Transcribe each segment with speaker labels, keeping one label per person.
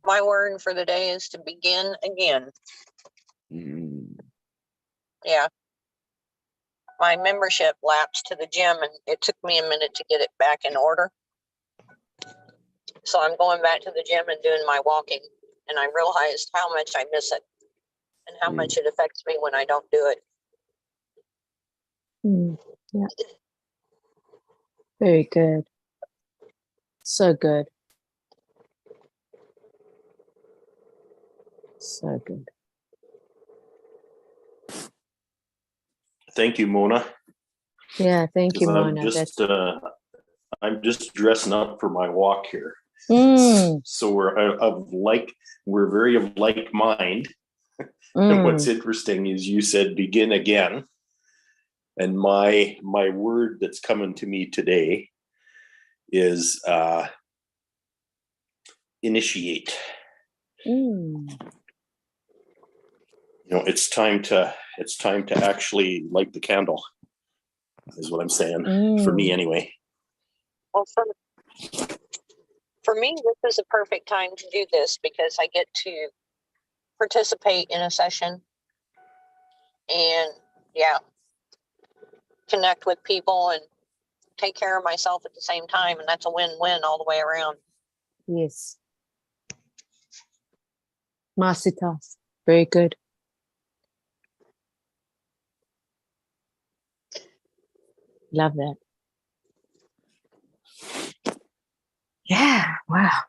Speaker 1: My word for the day is to begin again. Yeah. My membership lapsed to the gym and it took me a minute to get it back in order. So I'm going back to the gym and doing my walking. And I realized how much I miss it and how much it affects me when I don't do it.
Speaker 2: Yeah. Very good. So good. So good.
Speaker 3: Thank you, Mona.
Speaker 2: Yeah, thank you, Mona.
Speaker 3: I'm just dressing up for my walk here. So we're very of like mind. And what's interesting is you said begin again. And my word that's coming to me today is initiate. It's time to actually light the candle, is what I'm saying. For me anyway.
Speaker 1: Well, for me, this is a perfect time to do this because I get to participate in a session and connect with people and take care of myself at the same time. And that's a win-win all the way around.
Speaker 2: Yes. Masitas. Very good. Love that. Yeah. Wow.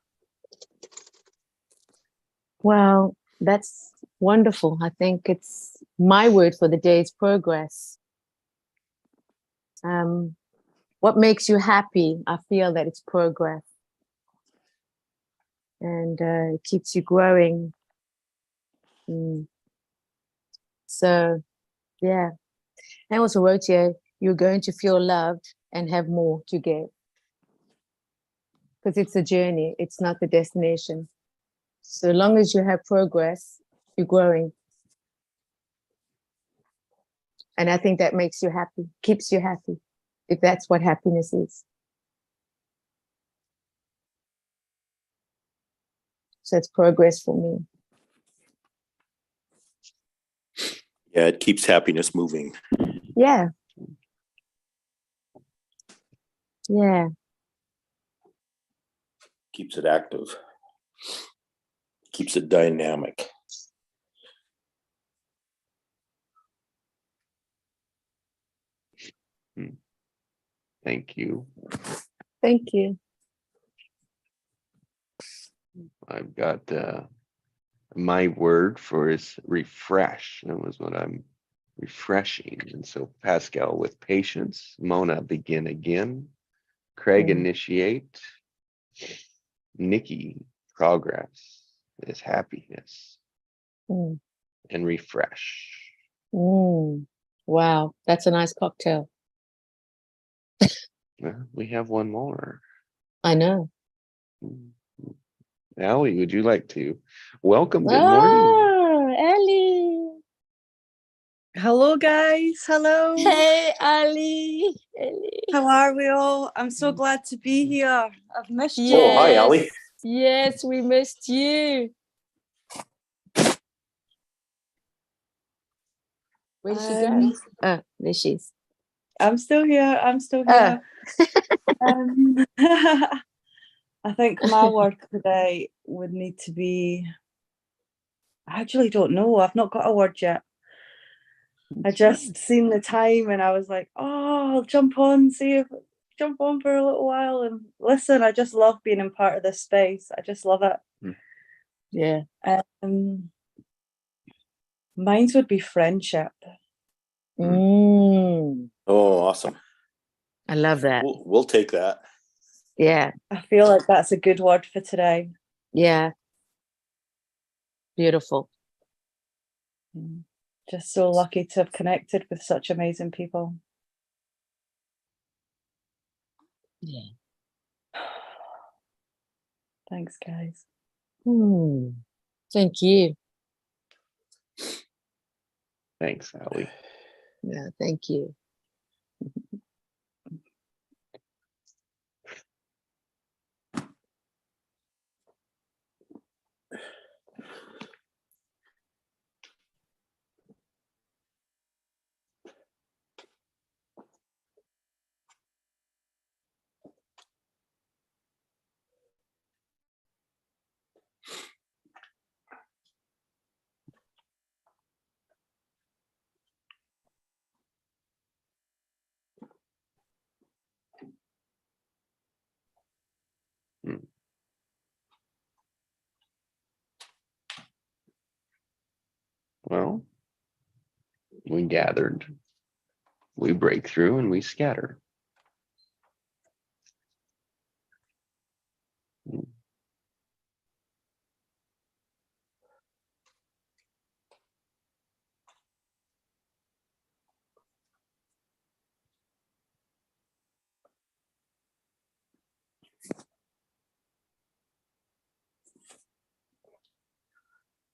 Speaker 2: Well, that's wonderful. I think it's my word for the day is progress. What makes you happy? I feel that it's progress. And it keeps you growing. So, yeah. I also wrote here, you're going to feel loved and have more to give. Because it's a journey. It's not the destination. So long as you have progress, you're growing. And I think that makes you happy, keeps you happy, if that's what happiness is. So it's progress for me.
Speaker 3: Yeah, it keeps happiness moving.
Speaker 2: Yeah. Yeah.
Speaker 3: Keeps it active. Keeps it dynamic.
Speaker 4: Thank you.
Speaker 2: Thank you.
Speaker 4: I've got my word for is refresh. That was what I'm refreshing. And so Pascal with patience, Mona begin again, Craig initiate, Nikki progress is happiness, and refresh.
Speaker 2: Wow, that's a nice cocktail.
Speaker 4: We have one more.
Speaker 2: I know.
Speaker 4: Allie, would you like to? Welcome. Good morning.
Speaker 2: Ellie.
Speaker 5: Hello, guys. Hello.
Speaker 2: Hey, Ali.
Speaker 5: How are we all? I'm so glad to be here. I've missed you.
Speaker 3: Oh, hi, Ali.
Speaker 2: Yes, we missed you. Where did she go? Oh, there she is.
Speaker 5: I'm still here. I'm still here. I think my word today would need to be, I actually don't know. I've not got a word yet. I just seen the time and I was like, oh, I'll jump on for a little while and listen. I just love being in part of this space. I just love it.
Speaker 2: Yeah.
Speaker 5: Mine would be friendship.
Speaker 3: Oh, awesome.
Speaker 2: I love that.
Speaker 3: We'll take that.
Speaker 2: Yeah.
Speaker 5: I feel like that's a good word for today.
Speaker 2: Yeah. Beautiful.
Speaker 5: Just so lucky to have connected with such amazing people.
Speaker 2: Yeah.
Speaker 5: Thanks, guys.
Speaker 2: Thank you.
Speaker 4: Thanks, Allie.
Speaker 2: Yeah, thank you.
Speaker 4: Well, we gathered, we break through, and we scatter.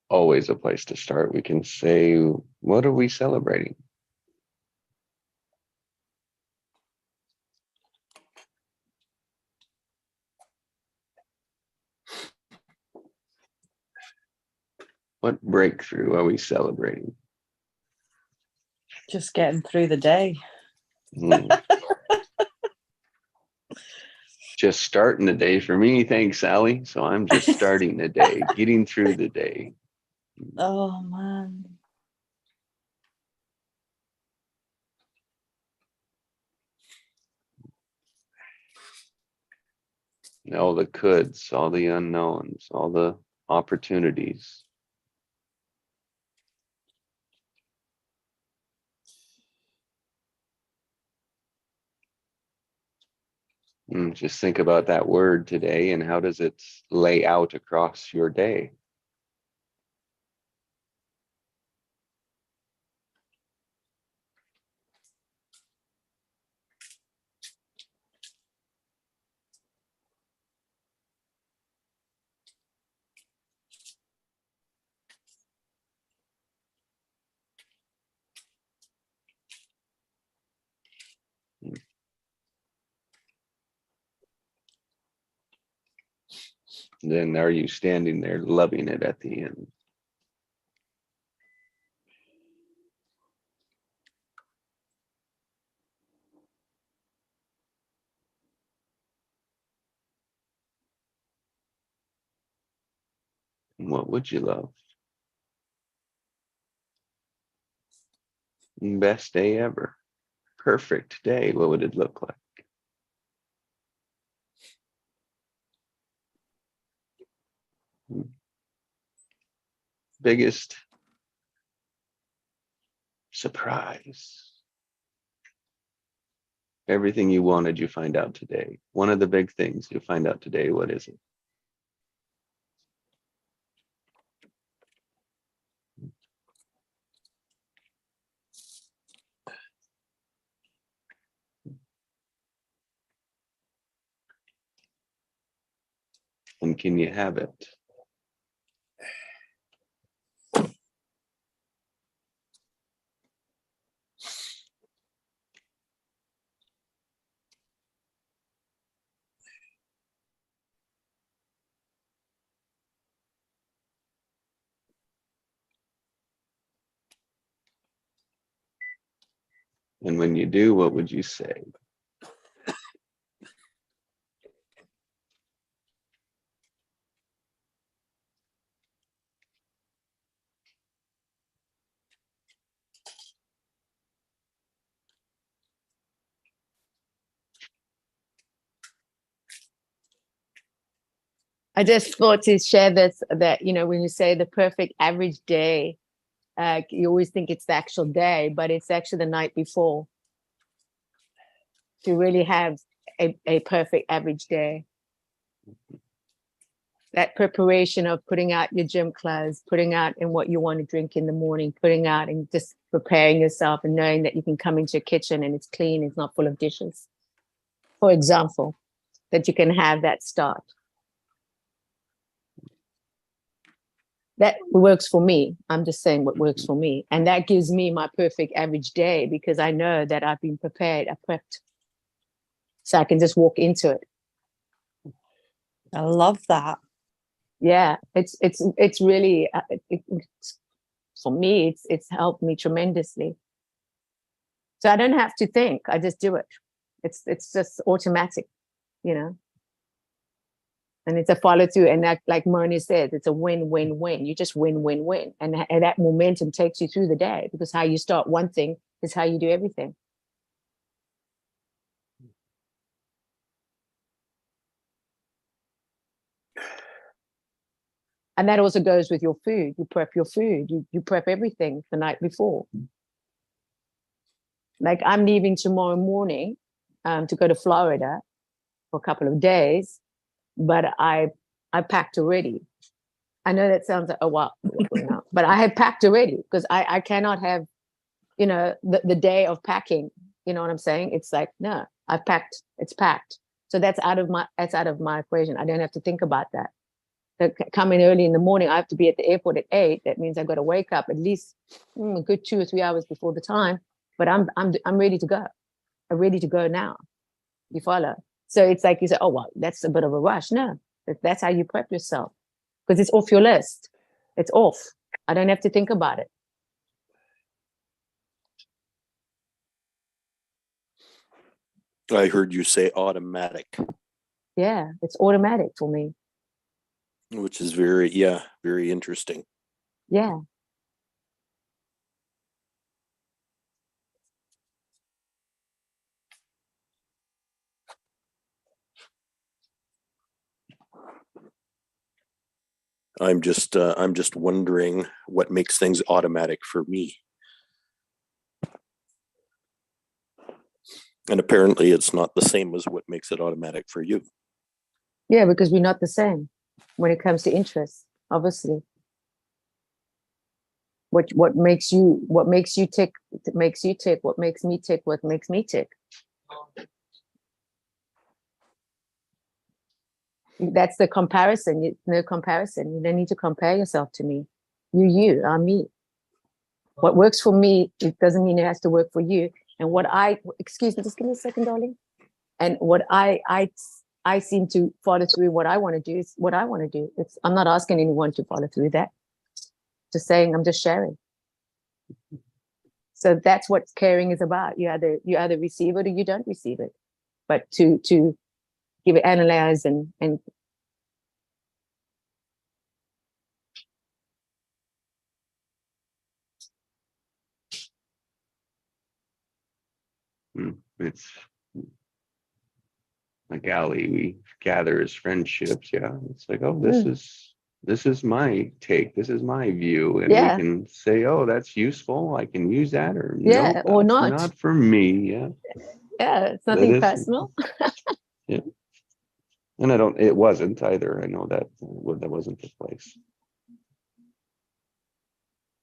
Speaker 4: Always a place to start. We can say, what are we celebrating? What breakthrough are we celebrating?
Speaker 5: Just getting through the day.
Speaker 4: Just starting the day for me. Thanks, Sally. So I'm just starting the day, getting through the day.
Speaker 5: Oh man.
Speaker 4: All the coulds, all the unknowns, all the opportunities. Just think about that word today and how does it lay out across your day? Then are you standing there loving it at the end? What would you love? Best day ever. Perfect day. What would it look like? Biggest surprise. Everything you wanted, you find out today. One of the big things you find out today, what is it? And can you have it? And when you do, what would you say?
Speaker 2: I just thought to share this, that, you know, when you say the perfect average day, you always think it's the actual day, but it's actually the night before to really have a perfect average day. That preparation of putting out your gym clothes, putting out in what you want to drink in the morning, putting out and just preparing yourself and knowing that you can come into your kitchen and it's clean, it's not full of dishes. For example, that you can have that start. That works for me. I'm just saying what works for me. And that gives me my perfect average day because I know that I've been prepared, I prepped. So I can just walk into it.
Speaker 5: I love that.
Speaker 2: Yeah, it's really, for me, it's helped me tremendously. So I don't have to think, I just do it. It's just automatic, you know. And it's a follow through. And that, like Moni said, it's a win-win-win. You just win-win-win. And that momentum takes you through the day because how you start one thing is how you do everything. And that also goes with your food. You prep your food. You prep everything the night before. Like I'm leaving tomorrow morning to go to Florida for a couple of days, but I packed already. I know that sounds like, oh, wow, but I had packed already because I cannot have, the day of packing. You know what I'm saying? It's like, no, I've packed, it's packed. So that's out of my equation. I don't have to think about that. Coming early in the morning, I have to be at the airport at 8. That means I've got to wake up at least a good 2 or 3 hours before the time. But I'm ready to go. I'm ready to go now. You follow? So it's like you say, oh well, that's a bit of a rush. No, that's how you prep yourself because it's off your list. It's off. I don't have to think about it.
Speaker 3: I heard you say automatic,
Speaker 2: Yeah, it's automatic for me.
Speaker 3: which is very interesting.
Speaker 2: Yeah.
Speaker 3: I'm just wondering what makes things automatic for me. And apparently it's not the same as what makes it automatic for you.
Speaker 2: Yeah, because we're not the same when it comes to interests, obviously. What makes you tick makes you tick. What makes me tick, what makes me tick. That's the comparison. No comparison. You don't need to compare yourself to me. You are me. What works for me, it doesn't mean it has to work for you. And excuse me, just give me a second, darling. And what I seem to follow through what I want to do is what I want to do. I'm not asking anyone to follow through that. Just saying, I'm just sharing. So that's what caring is about. You either receive it or you don't receive it. But to give it, analyze and
Speaker 4: It's like Ali, we gather as friendships. Yeah. It's like, oh, this is my take. This is my view. And we can say, oh, that's useful. I can use that, or no,
Speaker 2: or
Speaker 4: that's
Speaker 2: not.
Speaker 4: not for me. Yeah.
Speaker 2: Yeah. It's nothing personal.
Speaker 4: Yeah. And it wasn't either. I know that wasn't the place.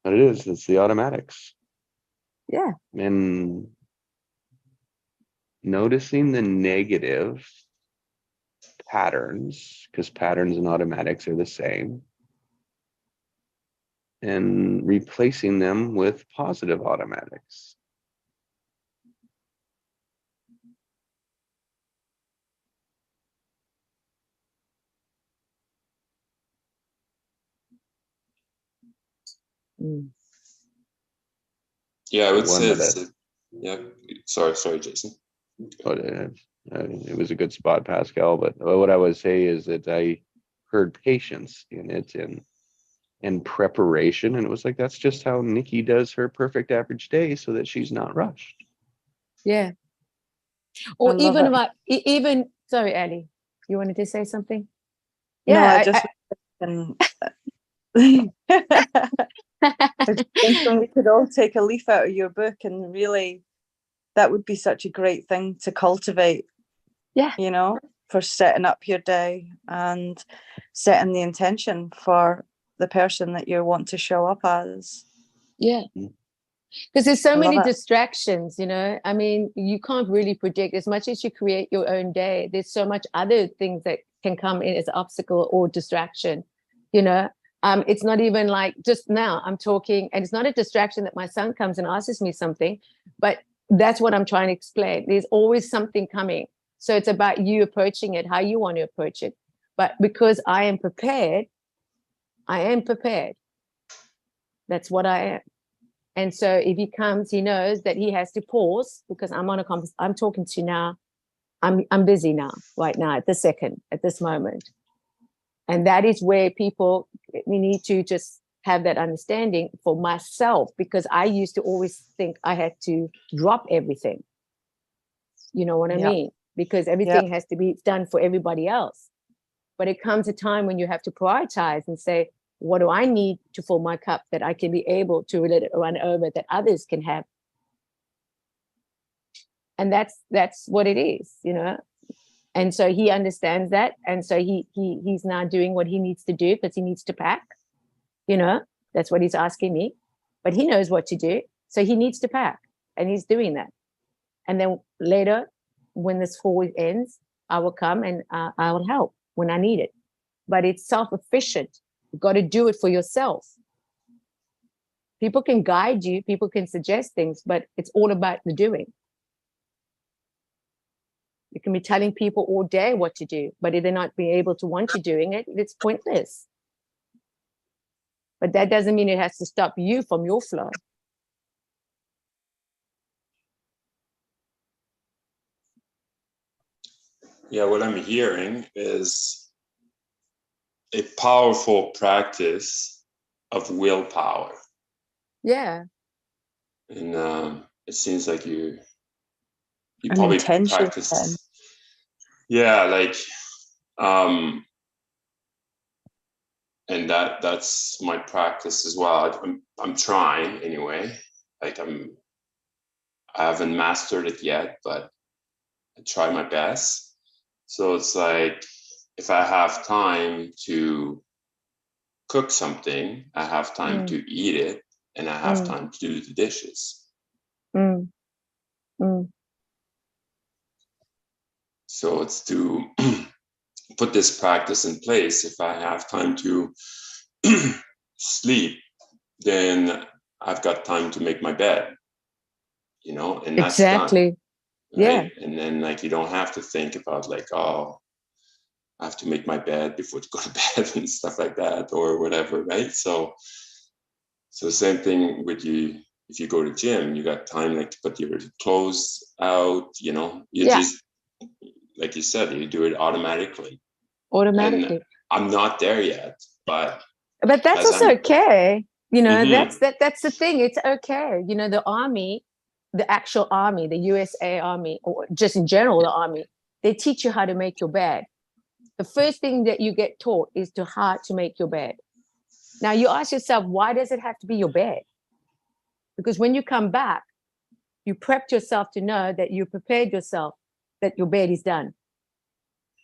Speaker 4: But it's the automatics.
Speaker 2: Yeah.
Speaker 4: And noticing the negative patterns, because patterns and automatics are the same, and replacing them with positive automatics.
Speaker 6: Yeah, I would say it's yeah. Sorry, Jason.
Speaker 4: But it was a good spot, Pascal. But what I would say is that I heard patience in it and preparation, and it was like that's just how Nikki does her perfect average day, so that she's not rushed.
Speaker 2: Yeah. Or even sorry, Ali, you wanted to say something?
Speaker 5: Yeah, no, I just we could all take a leaf out of your book, and really that would be such a great thing to cultivate.
Speaker 2: Yeah.
Speaker 5: For setting up your day and setting the intention for the person that you want to show up as.
Speaker 2: Yeah. Because there's so many distractions, I mean, you can't really predict. As much as you create your own day, there's so much other things that can come in as obstacle or distraction. It's not even like just now I'm talking, and it's not a distraction that my son comes and asks me something, but that's what I'm trying to explain. There's always something coming. So it's about you approaching it, how you want to approach it. But because I am prepared. That's what I am. And so if he comes, he knows that he has to pause because I'm talking to you now. I'm busy now, right now, at this moment. And that is where we need to just have that understanding for myself, because I used to always think I had to drop everything. You know what I mean? Because everything has to be done for everybody else. But it comes a time when you have to prioritize and say, What do I need to fill my cup that I can be able to let it run over, that others can have? And that's what it is, you know. And so he understands that, and so he's now doing what he needs to do, because he needs to pack, you know. That's what he's asking me, but he knows what to do, so he needs to pack, and he's doing that. And then later, when this 4 week ends, I will come and I will help when I need it. But it's self-efficient. You've got to do it for yourself. People can guide you, people can suggest things, but it's all about the doing. You can be telling people all day what to do, but if they're not being able to want you doing it, it's pointless. But that doesn't mean it has to stop you from your flow.
Speaker 6: Yeah, what I'm hearing is a powerful practice of willpower.
Speaker 2: Yeah.
Speaker 6: And it seems like you
Speaker 5: An
Speaker 6: probably
Speaker 5: intention
Speaker 6: practice.
Speaker 5: then.
Speaker 6: Yeah, like and that's my practice as well. I'm trying anyway. Like I haven't mastered it yet, but I try my best. So it's like, if I have time to cook something, I have time to eat it, and I have time to do the dishes. So it's to put this practice in place. If I have time to sleep, then I've got time to make my bed, you know, and that's
Speaker 2: Exactly.
Speaker 6: done.
Speaker 2: Yeah.
Speaker 6: Right? And then like, you don't have to think about like, oh, I have to make my bed before to go to bed and stuff like that, or whatever, right? So same thing with you. If you go to gym, you got time like to put your clothes out, you know, you just, like you said, you do it automatically. And I'm not there yet, but
Speaker 2: that's also okay. You know,
Speaker 6: Mhm.
Speaker 2: that's the thing. It's okay. You know, the army, the actual army, the USA Army, or just in general, the army, they teach you how to make your bed. The first thing that you get taught is how to make your bed. Now you ask yourself, why does it have to be your bed? Because when you come back, you prepped yourself to know that you prepared yourself, that your bed is done.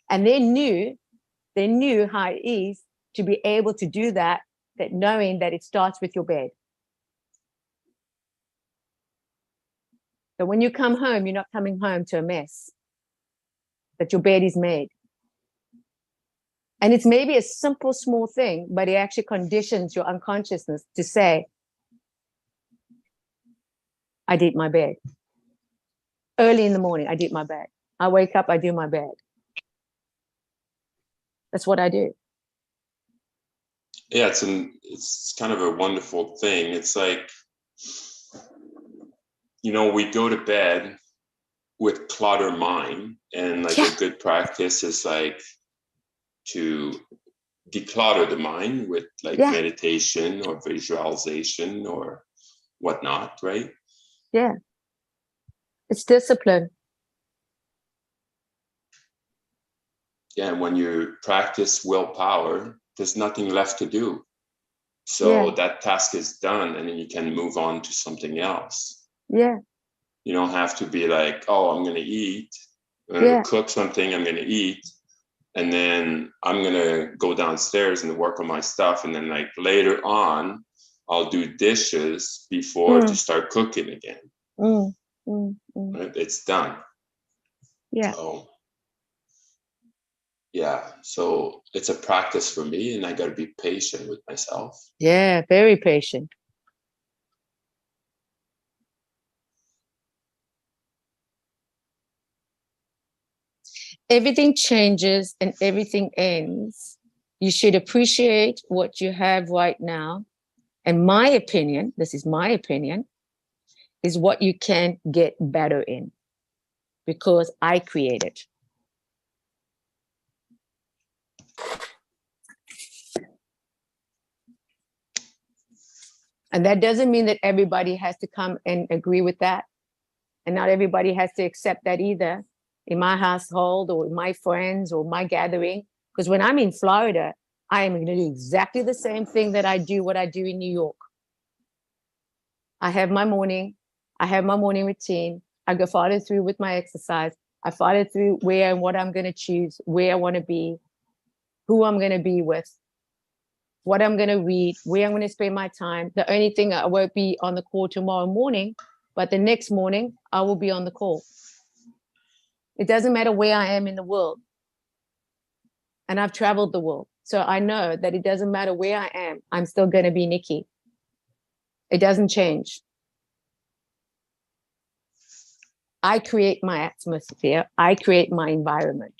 Speaker 2: And they knew how it is to be able to do that knowing that it starts with your bed. So when you come home, you're not coming home to a mess, that your bed is made. And it's maybe a simple, small thing, but it actually conditions your unconsciousness to say, I did my bed. Early in the morning, I did my bed. I wake up, I do my bed. That's what I do.
Speaker 6: Yeah, it's kind of a wonderful thing. It's like, you know, we go to bed with clutter mind, and like a good practice is like to declutter the mind with like meditation or visualization or whatnot, right?
Speaker 2: Yeah. It's discipline.
Speaker 6: Yeah, and when you practice willpower, there's nothing left to do. So that task is done, and then you can move on to something else.
Speaker 2: Yeah.
Speaker 6: You don't have to be like, oh, I'm going to eat. I'm going to cook something, I'm going to eat. And then I'm going to go downstairs and work on my stuff. And then like later on, I'll do dishes before to start cooking again. Right? It's done.
Speaker 2: Yeah.
Speaker 6: So, yeah. So it's a practice for me, and I got to be patient with myself.
Speaker 2: Yeah, very patient. Everything changes and everything ends. You should appreciate what you have right now. And my opinion, this is my opinion, is what you can get better in, because I create it. And that doesn't mean that everybody has to come and agree with that. And not everybody has to accept that either, in my household or my friends or my gathering. Because when I'm in Florida, I am going to do exactly the same thing that I do what I do in New York. I have my morning routine. I go follow through with my exercise. I follow through where and what I'm going to choose, where I want to be, who I'm going to be with, what I'm going to read, where I'm going to spend my time. The only thing, I won't be on the call tomorrow morning, but the next morning I will be on the call. It doesn't matter where I am in the world. And I've traveled the world. So I know that it doesn't matter where I am, I'm still going to be Nikki. It doesn't change. I create my atmosphere. I create my environment.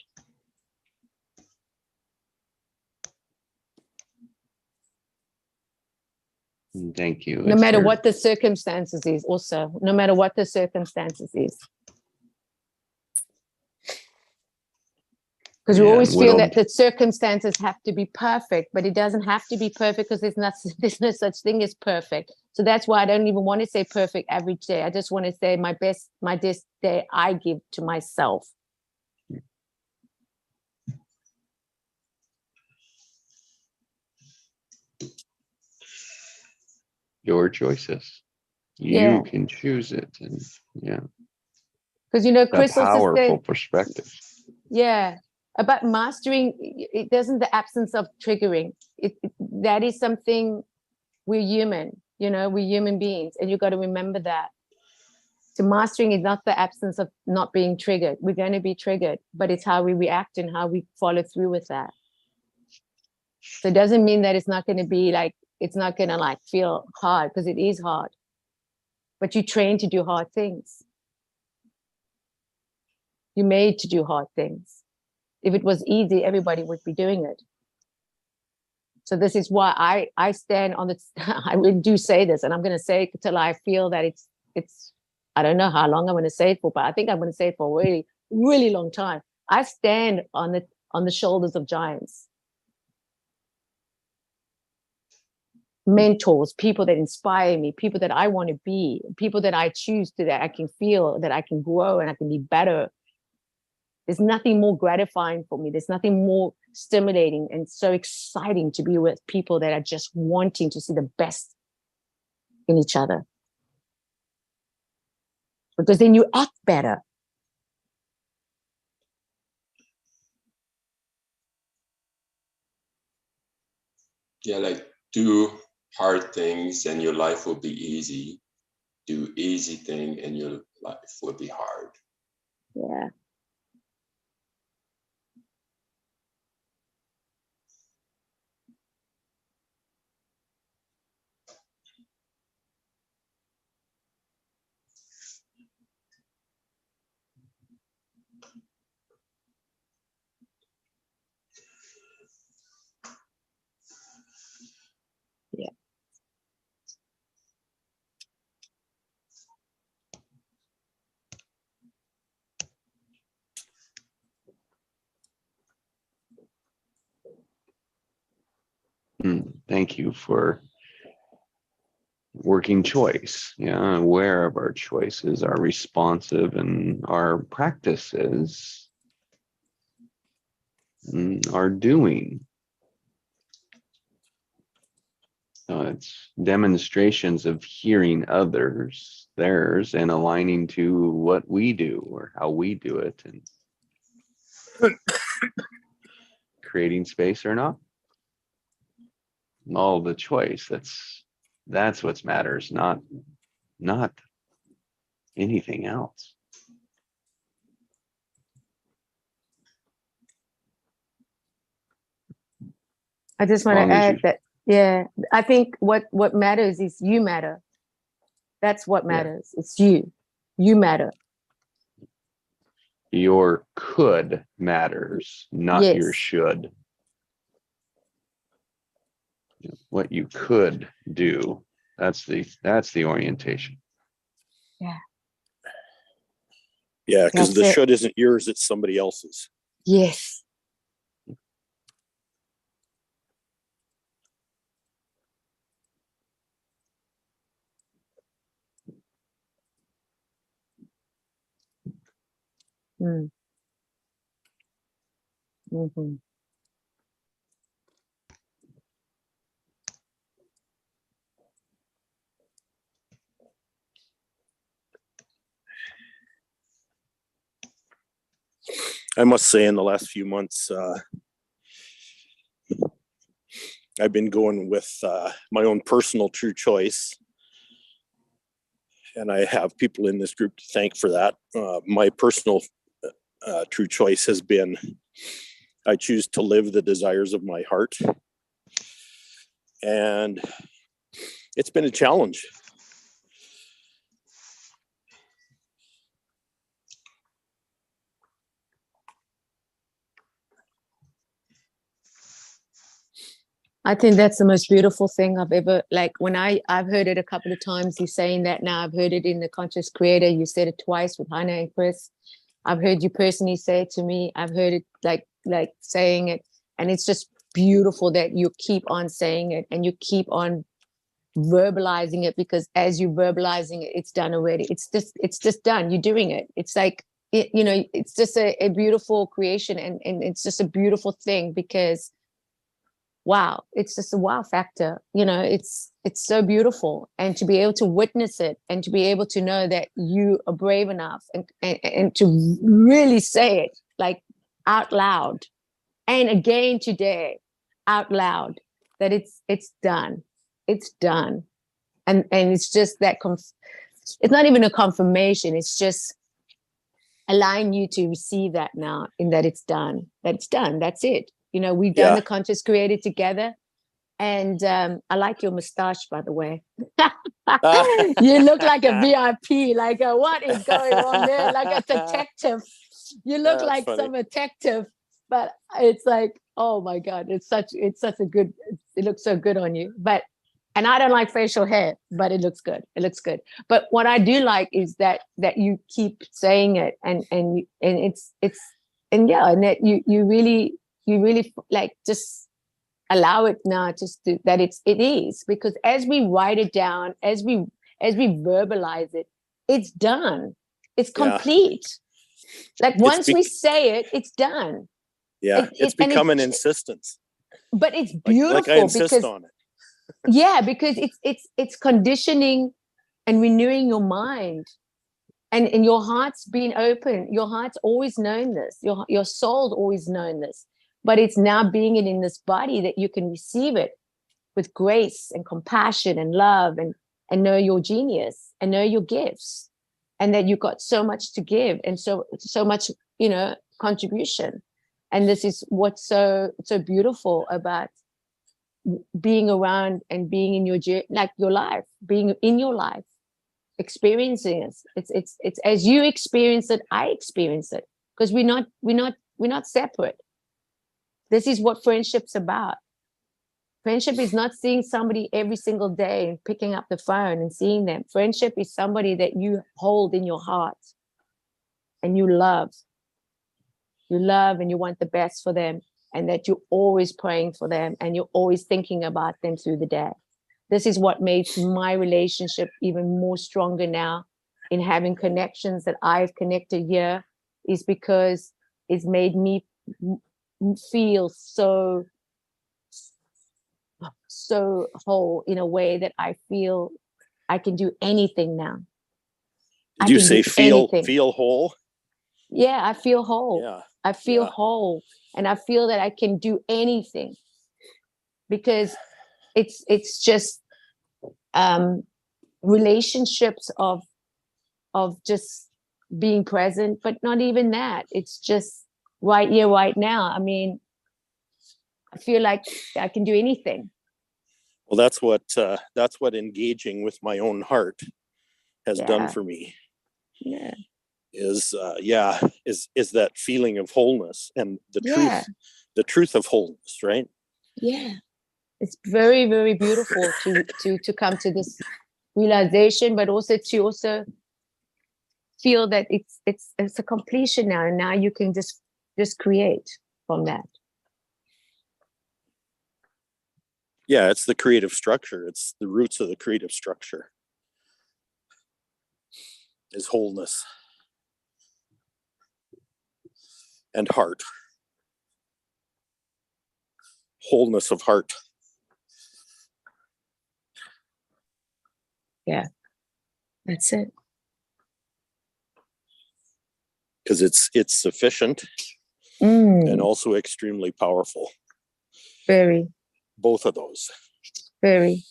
Speaker 4: Thank you.
Speaker 2: No matter what the circumstances is, also, no matter what the circumstances is. Because we always feel that the circumstances have to be perfect, but it doesn't have to be perfect because there's no such thing as perfect. So that's why I don't even want to say perfect every day. I just want to say my best day I give to myself.
Speaker 4: Your choices. You can choose it. And yeah.
Speaker 2: Because, you know,
Speaker 4: A
Speaker 2: Chris also
Speaker 4: powerful
Speaker 2: said,
Speaker 4: perspective.
Speaker 2: yeah, about mastering, it doesn't the absence of triggering. That is something, we're human, you know, we're human beings, and you got to remember that. So mastering is not the absence of not being triggered. We're going to be triggered, but it's how we react and how we follow through with that. So it doesn't mean that it's not going to be like, it's not going to like feel hard, because it is hard. But you train to do hard things. You're made to do hard things. If it was easy, everybody would be doing it. So this is why I stand on the, I really do say this, and I'm going to say it till I feel that it's, I don't know how long I'm going to say it for, but I think I'm going to say it for a really, really long time. I stand on the shoulders of giants. Mentors, people that inspire me, people that I want to be, people that I choose to, that I can feel, that I can grow and I can be better. There's nothing more gratifying for me. There's nothing more stimulating and so exciting to be with people that are just wanting to see the best in each other. Because then you act better.
Speaker 6: Yeah, like do hard things and your life will be easy. Do easy thing and your life will be hard.
Speaker 2: Yeah. Yeah.
Speaker 4: Thank you for working choice. Yeah, aware of our choices, our responsive, and our practices, our doing. It's demonstrations of hearing others, theirs, and aligning to what we do or how we do it, and creating space or not. All the choice. That's what matters, not anything else.
Speaker 2: I just want to add that, yeah, I think what matters is you matter. That's what matters. Yeah. It's you. You matter.
Speaker 4: Your could matters, not your should. What you could do, that's the orientation.
Speaker 2: Yeah.
Speaker 7: Yeah, because the should isn't yours, it's somebody else's.
Speaker 2: Yes. Mm. Mm-hmm.
Speaker 7: I must say in the last few months, I've been going with my own personal true choice. And I have people in this group to thank for that. My personal true choice has been, I choose to live the desires of my heart. And it's been a challenge.
Speaker 2: I think that's the most beautiful thing I've ever, like when I've heard it a couple of times, you saying that now. I've heard it in the Conscious Creator. You said it twice with Hannah and Chris. I've heard you personally say it to me. I've heard it like saying it. And it's just beautiful that you keep on saying it and you keep on verbalizing it, because as you're verbalizing it, it's done already. It's just done. You're doing it. It's like, it's just a beautiful creation, and it's just a beautiful thing, because wow, it's just a wow factor. It's so beautiful, and to be able to witness it and to be able to know that you are brave enough and to really say it like out loud, and again today out loud, that it's done. It's done. And it's just that it's not even a confirmation. It's just allowing you to receive that now, in that it's done. That's done. That's it. We've done the Conscious Creator together. And I like your mustache, by the way. You look like a VIP, like what is going on there? Like a detective. You look like some detective, but it's like, oh my God, it's such a good, it looks so good on you. And I don't like facial hair, but it looks good. It looks good. But what I do like is that you keep saying it, and that you really like just allow it now, just that it is, because as we write it down, as we verbalize it, it's done. It's complete. Like once we say it, it's done.
Speaker 7: Yeah, it's become an insistence.
Speaker 2: But it's beautiful,
Speaker 7: like I insist
Speaker 2: because
Speaker 7: on it.
Speaker 2: Yeah, because it's conditioning and renewing your mind, and your heart's been open. Your heart's always known this. Your soul's always known this, but it's now being it in this body that you can receive it with grace and compassion and love, and know your genius and know your gifts, and that you've got so much to give, and so much contribution. And this is what's so beautiful about being around and being in your life, being in your life, experiencing it. It's as you experience it, I experience it, because we're not separate. This is what friendship's about. Friendship is not seeing somebody every single day and picking up the phone and seeing them. Friendship is somebody that you hold in your heart and you love. You love and you want the best for them, and that you're always praying for them and you're always thinking about them through the day. This is what makes my relationship even more stronger now, in having connections that I've connected here, is because it's made me feel so whole, in a way that I feel I can do anything now.
Speaker 7: Did you say feel whole?
Speaker 2: Yeah, I feel whole.
Speaker 7: Yeah.
Speaker 2: I feel whole, and I feel that I can do anything, because it's just relationships of just being present, but not even that. It's just right here, right now. I mean, I feel like I can do anything.
Speaker 7: Well, that's what engaging with my own heart has done for me.
Speaker 2: Yeah.
Speaker 7: Is that feeling of wholeness and the truth of wholeness, right?
Speaker 2: Yeah. It's very, very beautiful to come to this realization, but also to feel that it's a completion now, and now you can just create from that.
Speaker 7: Yeah, it's the creative structure. It's the roots of the creative structure is wholeness and heart. Wholeness of heart.
Speaker 2: Yeah, that's it.
Speaker 7: Because it's sufficient and also extremely powerful.
Speaker 2: Very,
Speaker 7: Both of those.
Speaker 2: very.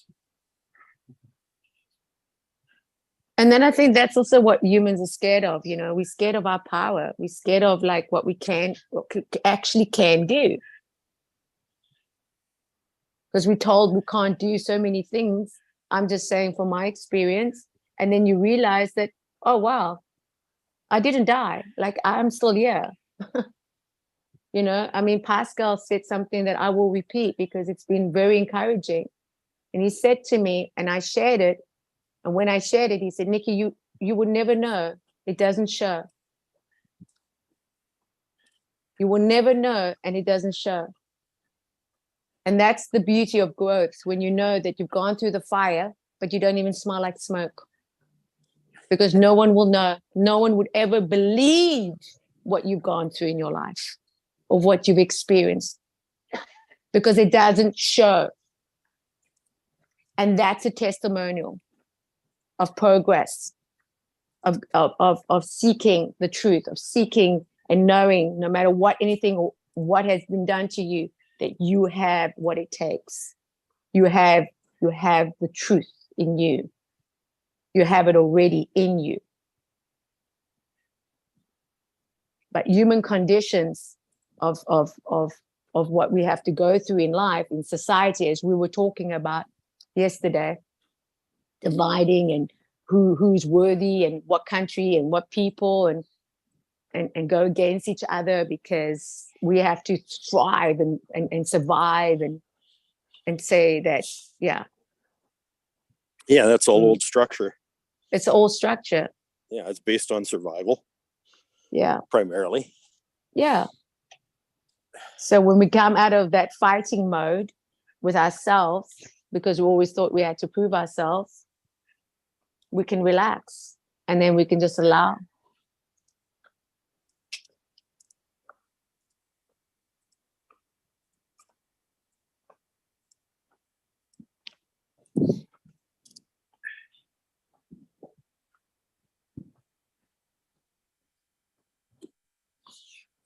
Speaker 2: And then I think that's also what humans are scared of. You know, we're scared of our power. We're scared of like what we actually can do. Because we're told we can't do so many things. I'm just saying from my experience. And then you realize that, oh, wow, I didn't die. Like I'm still here. You know, I mean, Pascal said something that I will repeat because it's been very encouraging. And he said to me, and I shared it. And when I shared it, he said, Nikki, you would never know. It doesn't show. You will never know, and it doesn't show. And that's the beauty of growth, when you know that you've gone through the fire, but you don't even smell like smoke. Because no one will know. No one would ever believe what you've gone through in your life or what you've experienced, because it doesn't show. And that's a testimonial of progress, of seeking the truth, of seeking and knowing, no matter what, anything or what has been done to you, that you have what it takes. You have the truth in you. You have it already in you. But human conditions of what we have to go through in life, in society, as we were talking about yesterday, dividing and who's worthy and what country and what people, and go against each other because we have to thrive and survive and say that, yeah.
Speaker 7: Yeah, that's all old structure.
Speaker 2: It's all structure.
Speaker 7: Yeah, it's based on survival.
Speaker 2: Yeah.
Speaker 7: Primarily.
Speaker 2: Yeah. So when we come out of that fighting mode with ourselves, because we always thought we had to prove ourselves, we can relax, and then we can just allow.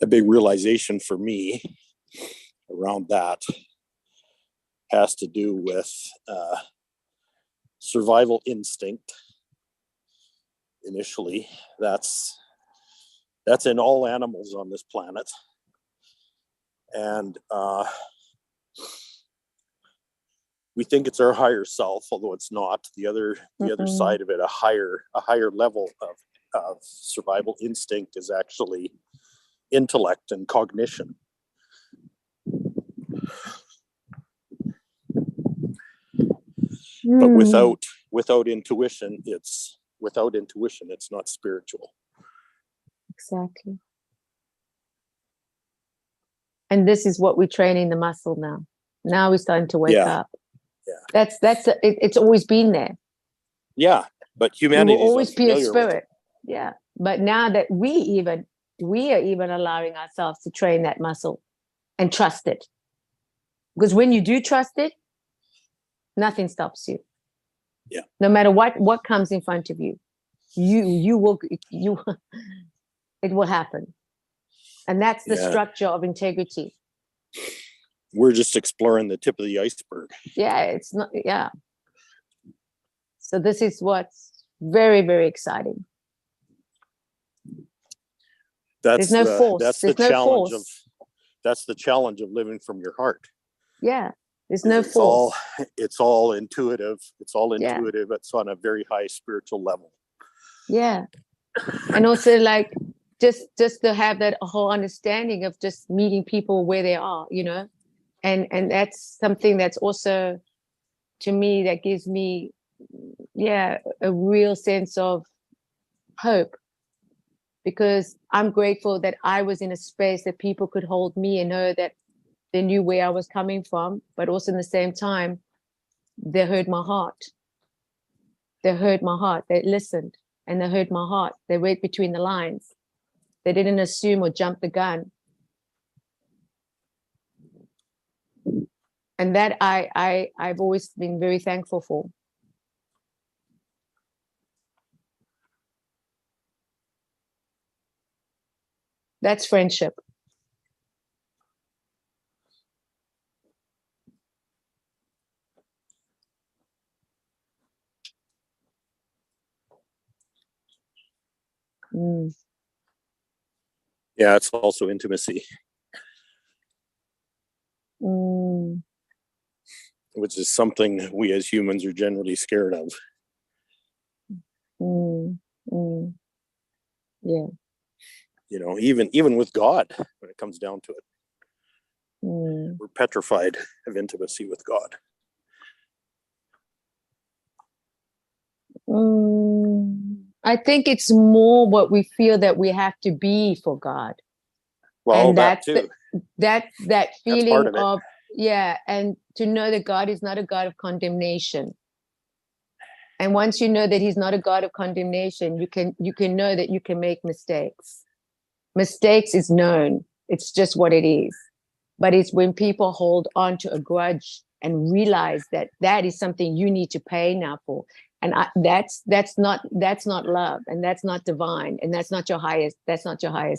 Speaker 7: A big realization for me around that has to do with survival instinct. Initially, that's in all animals on this planet, and we think it's our higher self, although it's not. The other side of it, a higher level of survival instinct, is actually intellect and cognition. But without intuition, it's not spiritual.
Speaker 2: Exactly. And this is what we're training the muscle now. Now we're starting to wake up. Yeah. It's always been there.
Speaker 7: Yeah, but humanity
Speaker 2: will always be a spirit. Yeah, but now that we are even allowing ourselves to train that muscle and trust it, because when you do trust it, nothing stops you.
Speaker 7: Yeah.
Speaker 2: No matter what comes in front of you, it will happen. And that's the structure of integrity.
Speaker 7: We're just exploring the tip of the iceberg.
Speaker 2: Yeah, it's not. Yeah. So this is what's very, very exciting. There's no force.
Speaker 7: That's
Speaker 2: There's
Speaker 7: the
Speaker 2: no
Speaker 7: challenge
Speaker 2: force.
Speaker 7: That's the challenge of living from your heart.
Speaker 2: Yeah. There's no force.
Speaker 7: It's all intuitive. It's all intuitive. Yeah. It's on a very high spiritual level.
Speaker 2: Yeah. And also, like, just to have that whole understanding of just meeting people where they are, you know, and that's something that's also, to me, that gives me, a real sense of hope, because I'm grateful that I was in a space that people could hold me and know that they knew where I was coming from, but also in the same time, they heard my heart. They heard my heart. They listened and they heard my heart. They read between the lines. They didn't assume or jump the gun. And that I've always been very thankful for. That's friendship. Mm.
Speaker 7: Yeah, it's also intimacy,
Speaker 2: Mm.
Speaker 7: which is something we as humans are generally scared of.
Speaker 2: Mm. Mm. Yeah.
Speaker 7: You know, even with God, when it comes down to it,
Speaker 2: Mm.
Speaker 7: we're petrified of intimacy with God.
Speaker 2: I think it's more what we feel that we have to be for God.
Speaker 7: Well,
Speaker 2: And
Speaker 7: that
Speaker 2: that's
Speaker 7: too.
Speaker 2: that
Speaker 7: That's
Speaker 2: feeling
Speaker 7: part of it.
Speaker 2: of, yeah, and to know that God is not a God of condemnation. And once you know that he's not a God of condemnation, you can know that you can make mistakes. Mistakes is known. It's just what it is. But it's when people hold on to a grudge and realize that that is something you need to pay now for. And that's not love, and that's not divine, and that's not your highest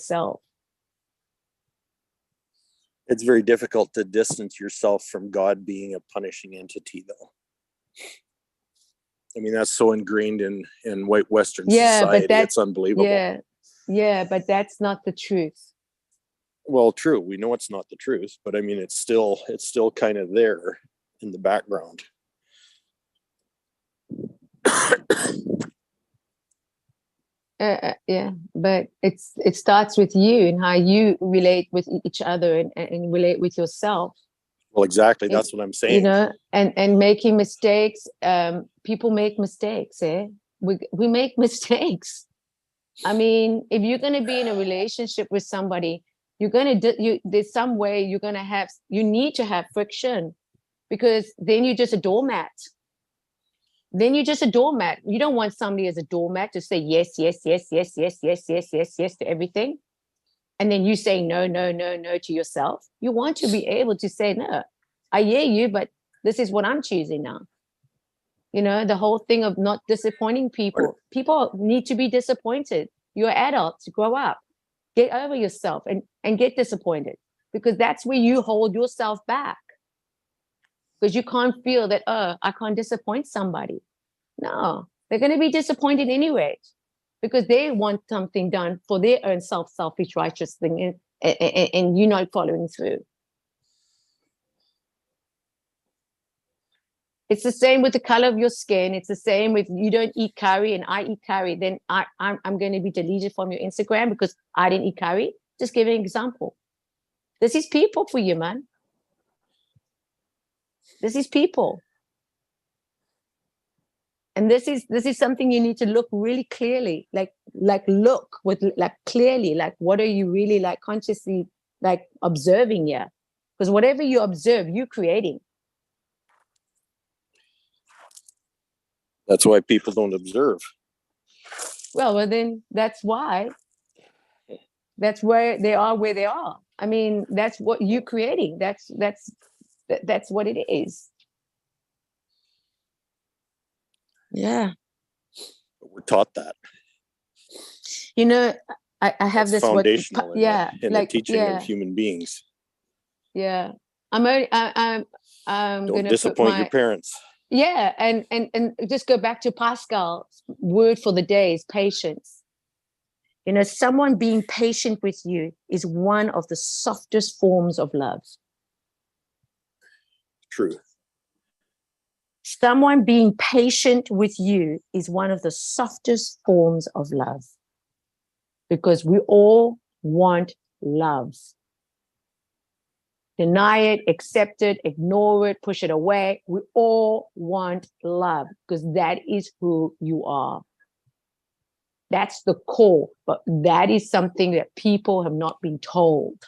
Speaker 2: self.
Speaker 7: It's very difficult to distance yourself from God being a punishing entity, though. I mean, that's so ingrained in white Western society. It's unbelievable.
Speaker 2: Yeah, but that's not the truth.
Speaker 7: Well, true. We know it's not the truth, but I mean, it's still kind of there in the background.
Speaker 2: Yeah, but it starts with you and how you relate with each other and relate with yourself.
Speaker 7: Well, exactly. That's what I'm saying.
Speaker 2: You know, and making mistakes. People make mistakes. We make mistakes. I mean, if you're going to be in a relationship with somebody, there's some way you need to have friction, because then you're just a doormat. You don't want somebody as a doormat to say yes, yes, yes, yes, yes, yes, yes, yes, yes to everything. And then you say no, no, no, no to yourself. You want to be able to say, no, I hear you, but this is what I'm choosing now. You know, the whole thing of not disappointing people. People need to be disappointed. You're adults, grow up, get over yourself and get disappointed, because that's where you hold yourself back. Because you can't feel that, oh, I can't disappoint somebody. No, they're going to be disappointed anyway, because they want something done for their own selfish, righteous thing, and you're not following through. It's the same with the color of your skin. It's the same with you don't eat curry and I eat curry. Then I'm going to be deleted from your Instagram because I didn't eat curry. Just give an example. This is people for you, man. This is people. And this is something you need to look really clearly, like look with like clearly, like what are you really like consciously like observing here? Because whatever you observe, you're creating.
Speaker 7: That's why people don't observe.
Speaker 2: Well, then that's why. That's where they are where they are. I mean, that's what you're creating. That's what it is. Yeah.
Speaker 7: We're taught that.
Speaker 2: You know, I have
Speaker 7: That's
Speaker 2: this
Speaker 7: foundational in the teaching of
Speaker 2: yeah,
Speaker 7: human beings.
Speaker 2: yeah. I'm
Speaker 7: Don't
Speaker 2: gonna
Speaker 7: disappoint your parents.
Speaker 2: Yeah, and just go back to Pascal's word for the day is patience. You know, someone being patient with you is one of the softest forms of love.
Speaker 7: True.
Speaker 2: Someone being patient with you is one of the softest forms of love, because we all want love. Deny it, accept it, ignore it, push it away. We all want love because that is who you are. That's the core, but that is something that people have not been told.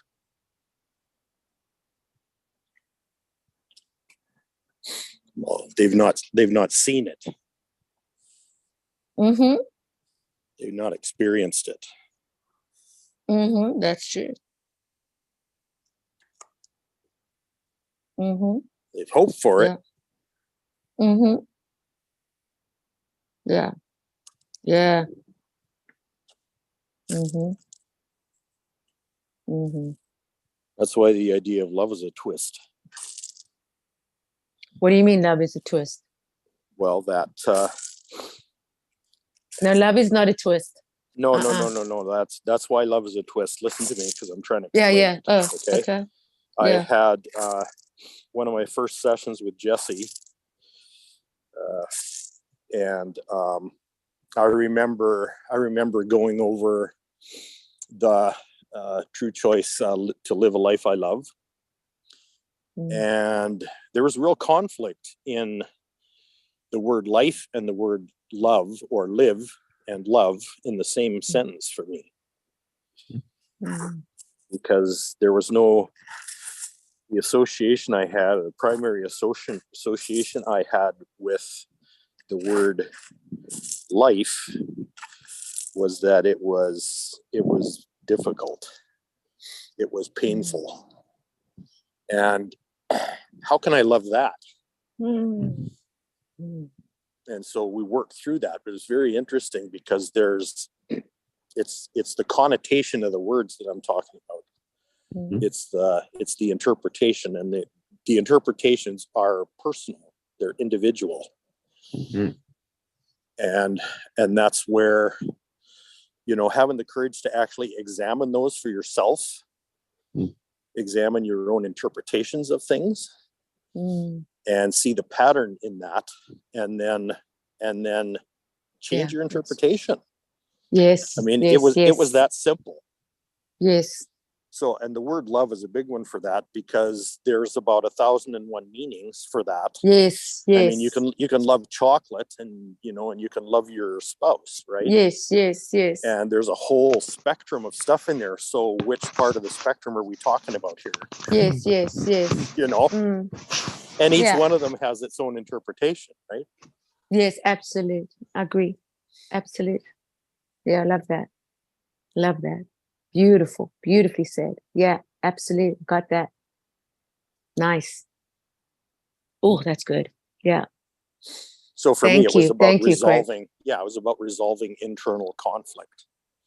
Speaker 7: Well, they've not seen it.
Speaker 2: Mm-hmm.
Speaker 7: They've not experienced it.
Speaker 2: Mm-hmm. That's true. Mm-hmm.
Speaker 7: They've hoped for it.
Speaker 2: Mm-hmm. Yeah. Yeah. Mm-hmm. Mm-hmm.
Speaker 7: That's why the idea of love is a twist.
Speaker 2: What do you mean love is a twist?
Speaker 7: Well, that
Speaker 2: No, love is not a twist.
Speaker 7: No,
Speaker 2: Uh-uh.
Speaker 7: no. That's why love is a twist. Listen to me, because I'm trying to
Speaker 2: Yeah,
Speaker 7: explain
Speaker 2: yeah.
Speaker 7: it,
Speaker 2: Oh,
Speaker 7: okay?
Speaker 2: okay.
Speaker 7: I
Speaker 2: Yeah.
Speaker 7: had one of my first sessions with Jesse, and I remember going over the true choice to live a life I love, and there was real conflict in the word life and the word love, or live and love, in the same sentence for me, because there was no, the association I had, the primary association I had with the word life was that it was difficult, it was painful, and how can I love that? And so we worked through that, but it's very interesting because it's the connotation of the words that I'm talking about. It's the interpretation, and the interpretations are personal, they're individual. And that's where, having the courage to actually examine those for yourself, examine your own interpretations of things, and see the pattern in that, and then change your interpretation.
Speaker 2: Yes.
Speaker 7: I mean,
Speaker 2: yes,
Speaker 7: it was that simple.
Speaker 2: Yes.
Speaker 7: So, and the word love is a big one for that, because there's about 1,001 meanings for that.
Speaker 2: Yes.
Speaker 7: I mean, you can love chocolate, and and you can love your spouse, right?
Speaker 2: Yes.
Speaker 7: And there's a whole spectrum of stuff in there. So which part of the spectrum are we talking about here?
Speaker 2: Yes.
Speaker 7: And each one of them has its own interpretation, right?
Speaker 2: Yes, absolute. Agree. Absolute. Yeah, I love that. Love that. Beautiful. Beautifully said. Yeah, absolutely. Got that. Nice. Oh, that's good. Yeah.
Speaker 7: So for me, it was about
Speaker 2: Thank you, Craig.
Speaker 7: resolving. Yeah, it was about resolving internal conflict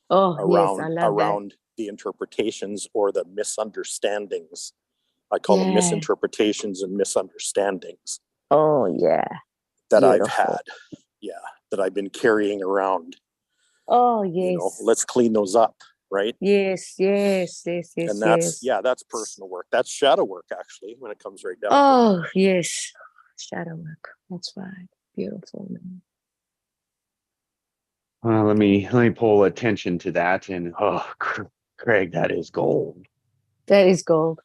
Speaker 2: Oh, yes, I love
Speaker 7: around the interpretations or the misunderstandings. I call them misinterpretations and misunderstandings.
Speaker 2: Oh, yeah.
Speaker 7: That
Speaker 2: Beautiful.
Speaker 7: I've had. Yeah, that I've been carrying around.
Speaker 2: Oh, yes.
Speaker 7: Let's clean those up, right?
Speaker 2: Yes.
Speaker 7: And that's personal work. That's shadow work, actually, when it comes right down.
Speaker 2: Oh, yes. Shadow work. That's right. Beautiful.
Speaker 4: Let me pull attention to that, and Craig, that is gold.
Speaker 2: That is gold.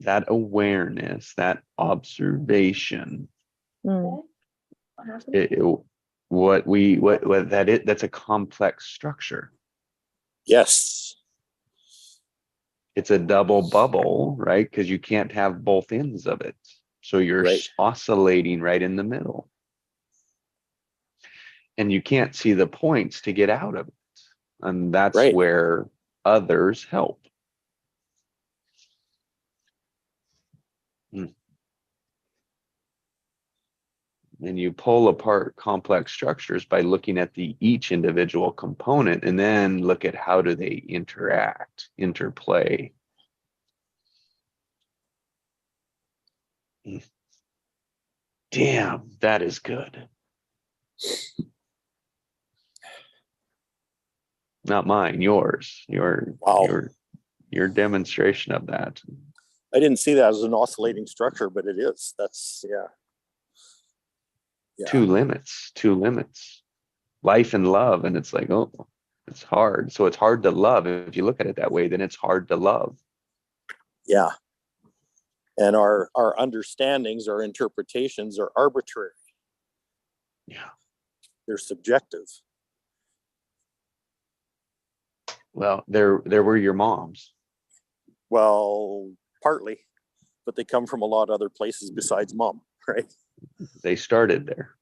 Speaker 4: That awareness, that observation. That's a complex structure.
Speaker 7: Yes.
Speaker 4: It's a double bubble, right? Because you can't have both ends of it. So you're oscillating right in the middle. And you can't see the points to get out of it. And that's where others help. And you pull apart complex structures by looking at each individual component, and then look at how do they interact, interplay. Damn, that is good. Not mine, yours. Your demonstration of that.
Speaker 7: I didn't see that as an oscillating structure, but it is. That's
Speaker 4: Two limits. Life and love, and it's like, oh, it's hard. So it's hard to love. If you look at it that way, then it's hard to love.
Speaker 7: Yeah. And our understandings, our interpretations are arbitrary.
Speaker 4: Yeah.
Speaker 7: They're subjective.
Speaker 4: Well, there were your moms.
Speaker 7: Well, partly, but they come from a lot of other places besides mom, right?
Speaker 4: They started there.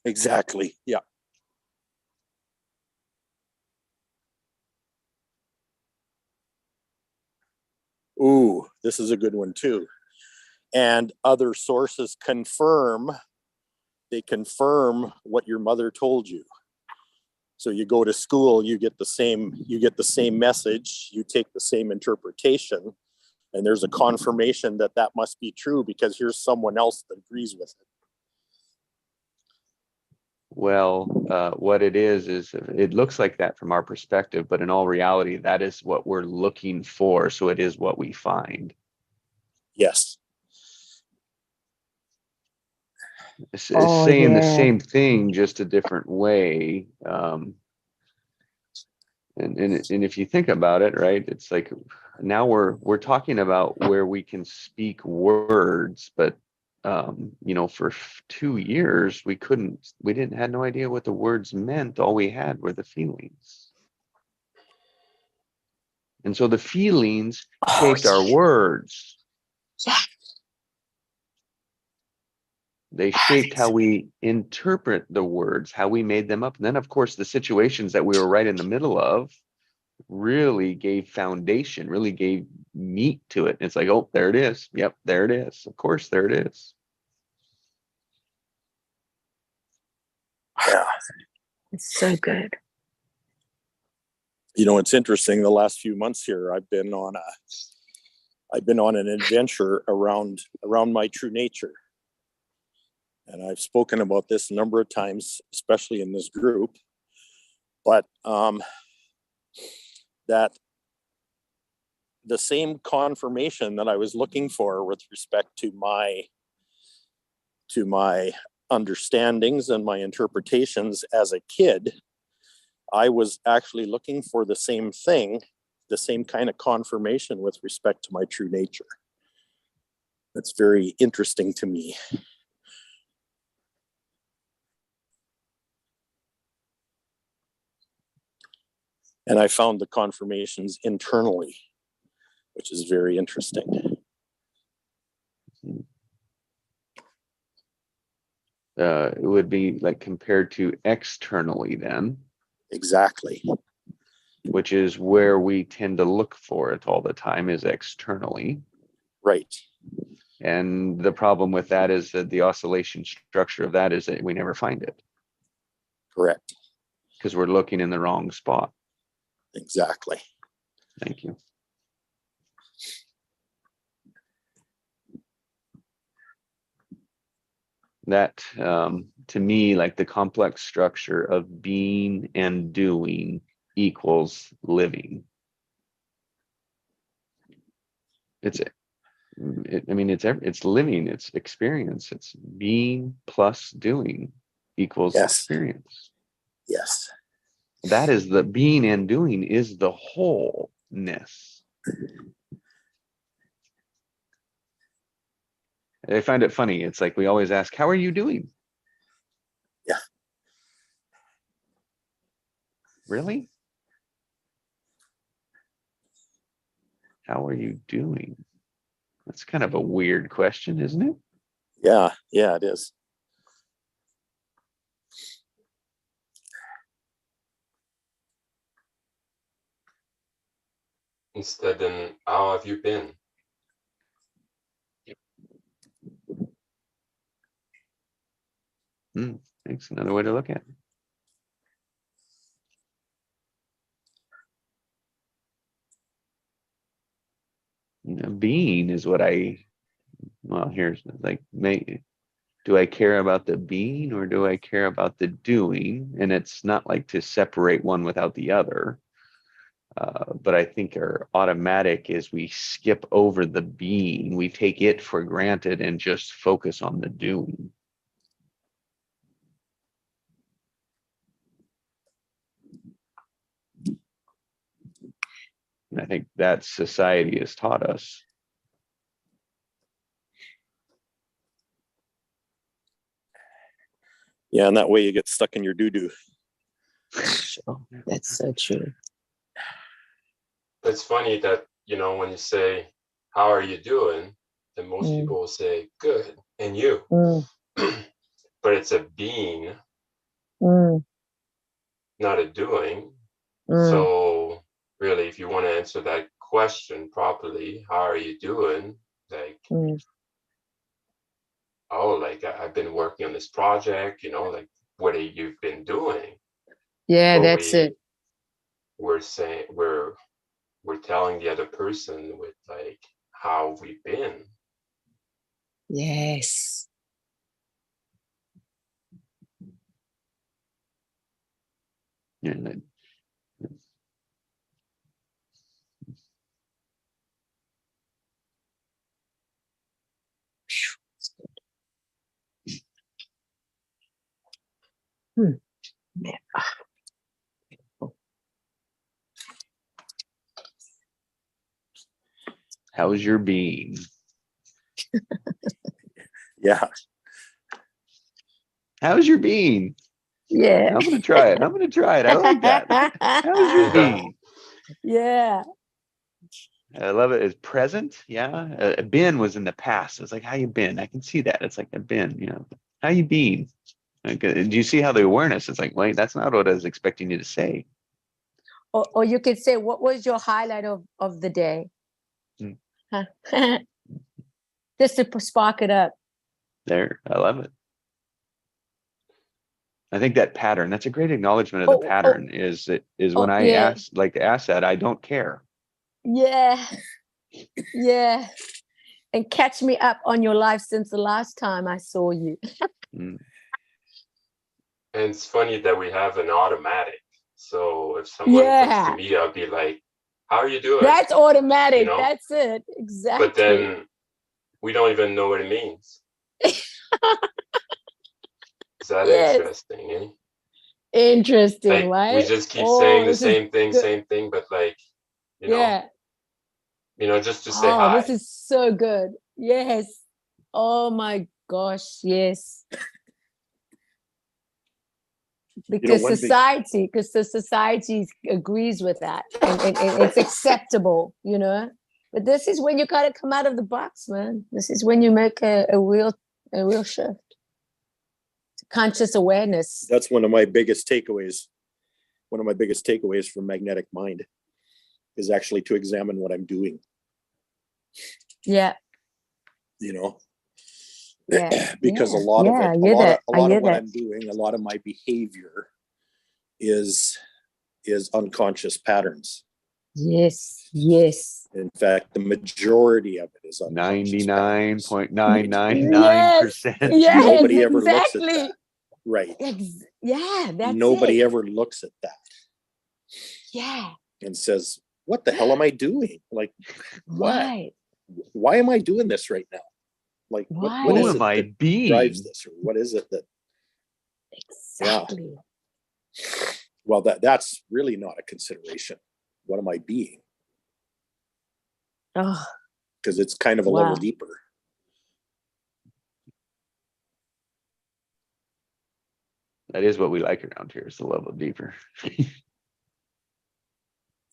Speaker 7: Exactly. Yeah. Ooh, this is a good one too. And other sources confirm what your mother told you. So you go to school, you get the same message, you take the same interpretation, and there's a confirmation that must be true because here's someone else that agrees with it.
Speaker 4: Well, what it is it looks like that from our perspective, but in all reality, that is what we're looking for. So it is what we find.
Speaker 7: Yes.
Speaker 4: It's
Speaker 2: Oh,
Speaker 4: saying the
Speaker 2: yeah.
Speaker 4: same thing, just a different way. And if you think about it, right, it's like now we're talking about where we can speak words, but you know, for 2 years we had no idea what the words meant. All we had were the feelings. And so the feelings shaped our words.
Speaker 2: Yeah.
Speaker 4: They shaped how we interpret the words, how we made them up. And then, of course, the situations that we were right in the middle of really gave foundation, really gave meat to it. It's like, oh, there it is. Yep, there it is. Of course, there it is.
Speaker 7: Yeah.
Speaker 2: It's so good.
Speaker 7: You know, it's interesting. The last few months here, I've been on an adventure around my true nature. And I've spoken about this a number of times, especially in this group. But that the same confirmation that I was looking for with respect to my understandings and my interpretations as a kid, I was actually looking for the same thing, the same kind of confirmation with respect to my true nature. That's very interesting to me. And I found the confirmations internally, which is very interesting.
Speaker 4: It would be like compared to externally then.
Speaker 7: Exactly.
Speaker 4: Which is where we tend to look for it all the time, is externally.
Speaker 7: Right.
Speaker 4: And the problem with that is that the oscillation structure of that is that we never find it.
Speaker 7: Correct.
Speaker 4: Because we're looking in the wrong spot.
Speaker 7: Exactly.
Speaker 4: Thank you. That, to me, like the complex structure of being and doing equals living. It's living, it's experience, it's being plus doing equals experience.
Speaker 7: Yes.
Speaker 4: That is the being and doing is the wholeness. I find it funny. It's like we always ask, how are you doing?
Speaker 7: Yeah.
Speaker 4: Really? How are you doing? That's kind of a weird question, isn't it?
Speaker 7: Yeah, it is.
Speaker 6: Instead, then, how have you been?
Speaker 4: That's another way to look at it. You know, being is what here's like, do I care about the being or do I care about the doing? And it's not like to separate one without the other. But I think our automatic is we skip over the being, we take it for granted and just focus on the doing. And I think that society has taught us.
Speaker 7: Yeah, and that way you get stuck in your doo-doo.
Speaker 2: Sure. That's so true.
Speaker 6: It's funny that, when you say, how are you doing? Then most people will say, good. And you? But it's a being, not a doing. So really, if you want to answer that question properly, how are you doing? Like, I've been working on this project, like, what have you been doing?
Speaker 2: Yeah,
Speaker 6: But
Speaker 2: that's it.
Speaker 6: We're saying, we're telling the other person with, like, how we've been.
Speaker 2: Yes.
Speaker 4: Yeah, that-
Speaker 2: Yeah.
Speaker 4: how's your bean?
Speaker 7: Yeah.
Speaker 4: How's your bean?
Speaker 2: Yeah.
Speaker 4: I'm gonna try it. I'm gonna try it. I like that. How's your bean?
Speaker 2: Yeah.
Speaker 4: I love it. It's present. Yeah. Been was in the past. It's like, how you been? I can see that. It's like a been, you know, how you been? Like, do you see how the awareness is like, wait, that's not what I was expecting you to say.
Speaker 2: Or you could say, what was your highlight of the day?
Speaker 4: Hmm.
Speaker 2: Huh? Just to spark it up.
Speaker 4: There. I love it. I think that pattern, that's a great acknowledgement of the
Speaker 2: Oh,
Speaker 4: pattern is when I
Speaker 2: yeah.
Speaker 4: like to ask that, I don't care.
Speaker 2: Yeah. Yeah. And catch me up on your life since the last time I saw you.
Speaker 4: Mm.
Speaker 6: And it's funny that we have an automatic. So if someone comes to me, I'll be like, how are you doing?
Speaker 2: That's automatic.
Speaker 6: You know?
Speaker 2: That's it. Exactly.
Speaker 6: But then we don't even know what it means. Is that interesting, eh?
Speaker 2: Interesting,
Speaker 6: Like,
Speaker 2: right?
Speaker 6: we just keep saying the
Speaker 2: this is
Speaker 6: same thing, but like, you know, just to say hi.
Speaker 2: This is so good. Yes. Oh my gosh, yes. Because
Speaker 7: one thing-
Speaker 2: the society agrees with that, and it's acceptable, you know. But this is when you gotta come out of the box, man. This is when you make a real shift. Conscious awareness.
Speaker 7: That's one of my biggest takeaways. One of my biggest takeaways from Magnetic Mind is actually to examine what I'm doing.
Speaker 2: Yeah.
Speaker 7: You know,
Speaker 2: Yeah.
Speaker 7: because
Speaker 2: yeah.
Speaker 7: a lot
Speaker 2: yeah,
Speaker 7: of it,
Speaker 2: I
Speaker 7: a
Speaker 2: hear
Speaker 7: lot
Speaker 2: that.
Speaker 7: of
Speaker 2: I hear
Speaker 7: what
Speaker 2: that.
Speaker 7: I'm doing, a lot of my behavior is unconscious patterns.
Speaker 2: Yes. Yes.
Speaker 7: In fact, the majority of it is unconscious patterns.
Speaker 4: 99.999%.
Speaker 2: Yes,
Speaker 7: Nobody ever looks at
Speaker 2: exactly.
Speaker 7: that. Right.
Speaker 2: Yeah, that's
Speaker 7: Nobody
Speaker 2: it.
Speaker 7: ever looks at that
Speaker 2: Yeah.
Speaker 7: and says, what the hell am I doing? Like, what?
Speaker 2: Right.
Speaker 7: Why am I doing this right now? Like, what
Speaker 2: Right.
Speaker 7: is
Speaker 4: Who
Speaker 7: it
Speaker 4: am I
Speaker 7: that
Speaker 4: being?
Speaker 7: drives this? Or what is it that,
Speaker 2: Exactly.
Speaker 7: well, that's really not a consideration. What am I being?
Speaker 2: Oh,
Speaker 7: Because it's kind of a
Speaker 2: Wow.
Speaker 7: level deeper.
Speaker 4: That is what we like around here, is a level deeper.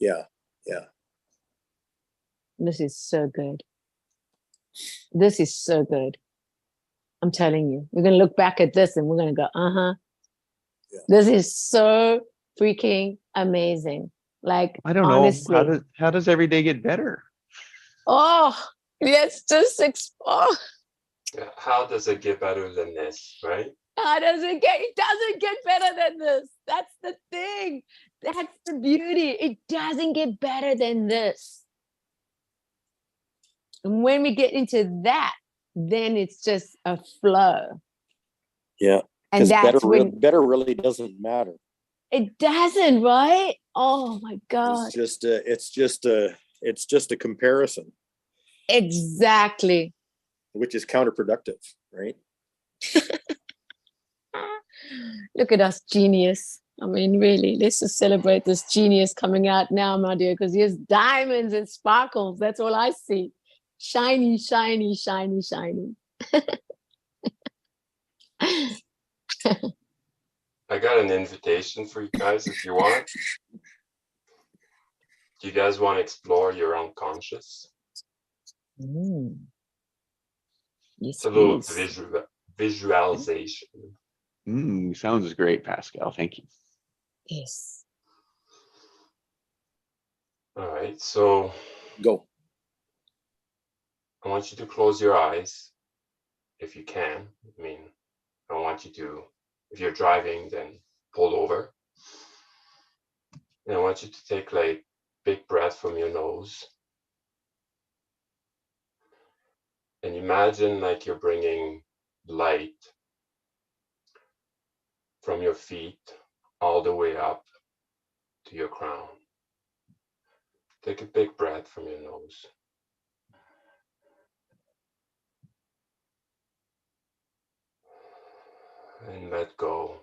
Speaker 7: Yeah. Yeah.
Speaker 2: this is so good. This is so good. I'm telling you, we're gonna look back at this and we're gonna go,
Speaker 7: Yeah.
Speaker 2: This is so freaking amazing. Like,
Speaker 4: I don't
Speaker 2: honestly.
Speaker 4: know. How does every day get better?
Speaker 2: Oh, let's just explore.
Speaker 6: How does it get better than this, right?
Speaker 2: It doesn't get better than this. That's the thing. That's the beauty. It doesn't get better than this. And when we get into that, then it's just a flow.
Speaker 7: Yeah.
Speaker 2: And that's when
Speaker 7: better really doesn't matter.
Speaker 2: it doesn't, right? Oh my God.
Speaker 7: It's just a comparison,
Speaker 2: Exactly.
Speaker 7: which is counterproductive, right?
Speaker 2: Look at us, genius. I mean, really, let's just celebrate this genius coming out now, my dear, because here's diamonds and sparkles. That's all I see. Shiny, shiny, shiny, shiny.
Speaker 6: I got an invitation for you guys if you want. Do you guys want to explore your unconscious?
Speaker 2: Yes,
Speaker 6: It's a little
Speaker 2: please.
Speaker 6: visualization.
Speaker 4: Sounds great, Pascal. Thank you.
Speaker 2: Yes.
Speaker 6: All right, so
Speaker 7: Go.
Speaker 6: I want you to close your eyes if you can. I mean, I want you to, if you're driving, then pull over. And I want you to take like big breath from your nose. And imagine like you're bringing light from your feet all the way up to your crown. Take a big breath from your nose. And let go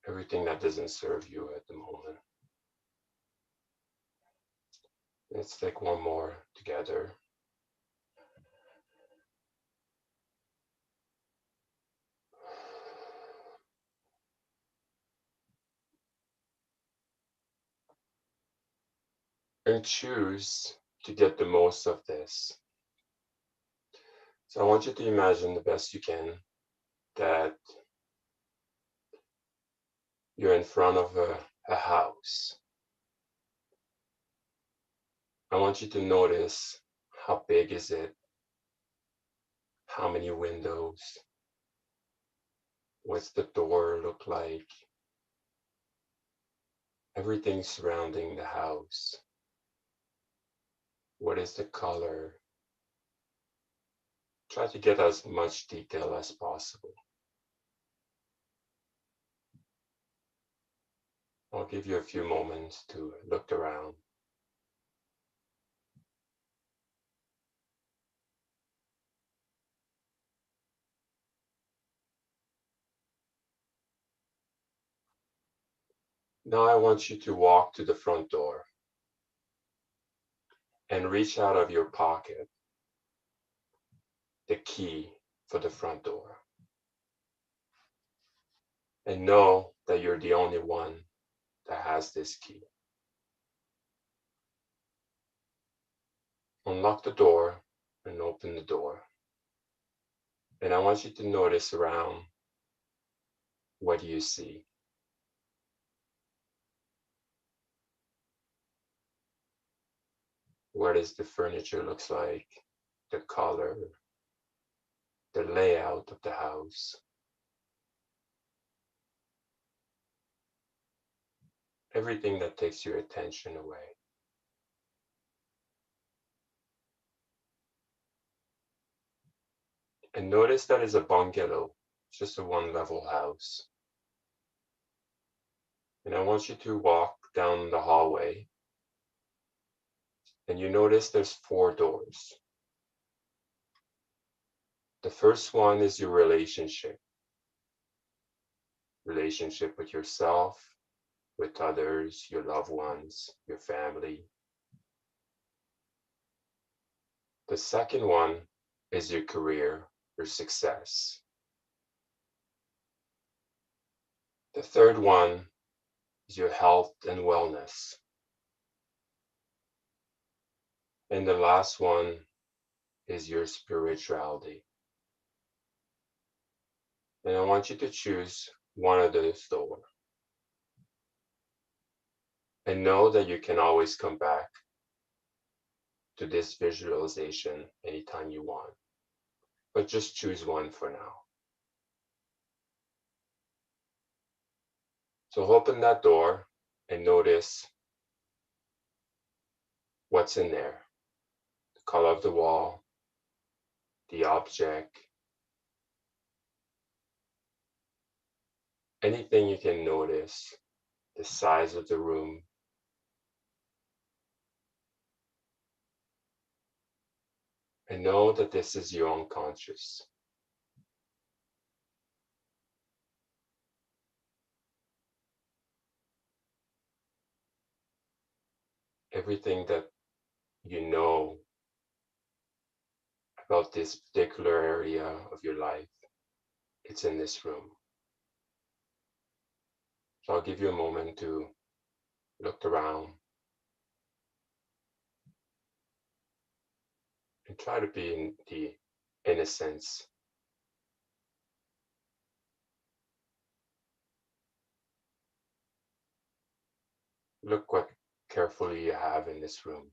Speaker 6: everything that doesn't serve you at the moment. Let's take one more together. And choose to get the most of this. So I want you to imagine the best you can that you're in front of a house. I want you to notice how big is it, how many windows, what's the door look like, everything surrounding the house. What is the color? Try to get as much detail as possible. I'll give you a few moments to look around. Now I want you to walk to the front door and reach out of your pocket the key for the front door. And know that you're the only one that has this key. Unlock the door and open the door. And I want you to notice around, what do you see? What does the furniture looks like? The color, the layout of the house. Everything that takes your attention away. And notice that is a bungalow, just a one-level house. And I want you to walk down the hallway. And you notice there's 4 doors. The first one is your relationship. Relationship with yourself, with others, your loved ones, your family. The second one is your career, your success. The third one is your health and wellness. And the last one is your spirituality. And I want you to choose one of those doors. And know that you can always come back to this visualization anytime you want. But just choose one for now. So open that door and notice what's in there. The color of the wall, the object, anything you can notice, the size of the room. And know that this is your unconscious. Everything that you know about this particular area of your life, it's in this room. So I'll give you a moment to look around and try to be in the innocence. Look what carefully you have in this room.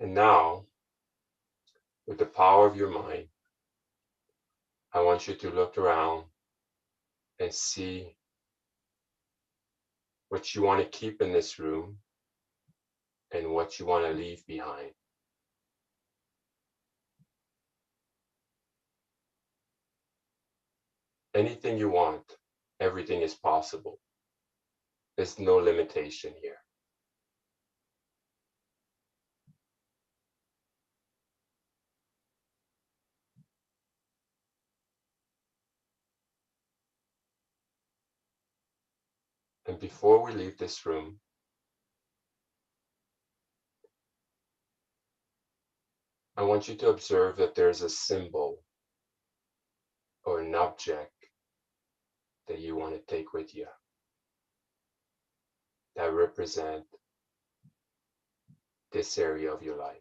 Speaker 6: And now, with the power of your mind, I want you to look around and see what you want to keep in this room and what you want to leave behind. anything you want, everything is possible. There's no limitation here. And before we leave this room, I want you to observe that there's a symbol or an object that you want to take with you that represent this area of your life.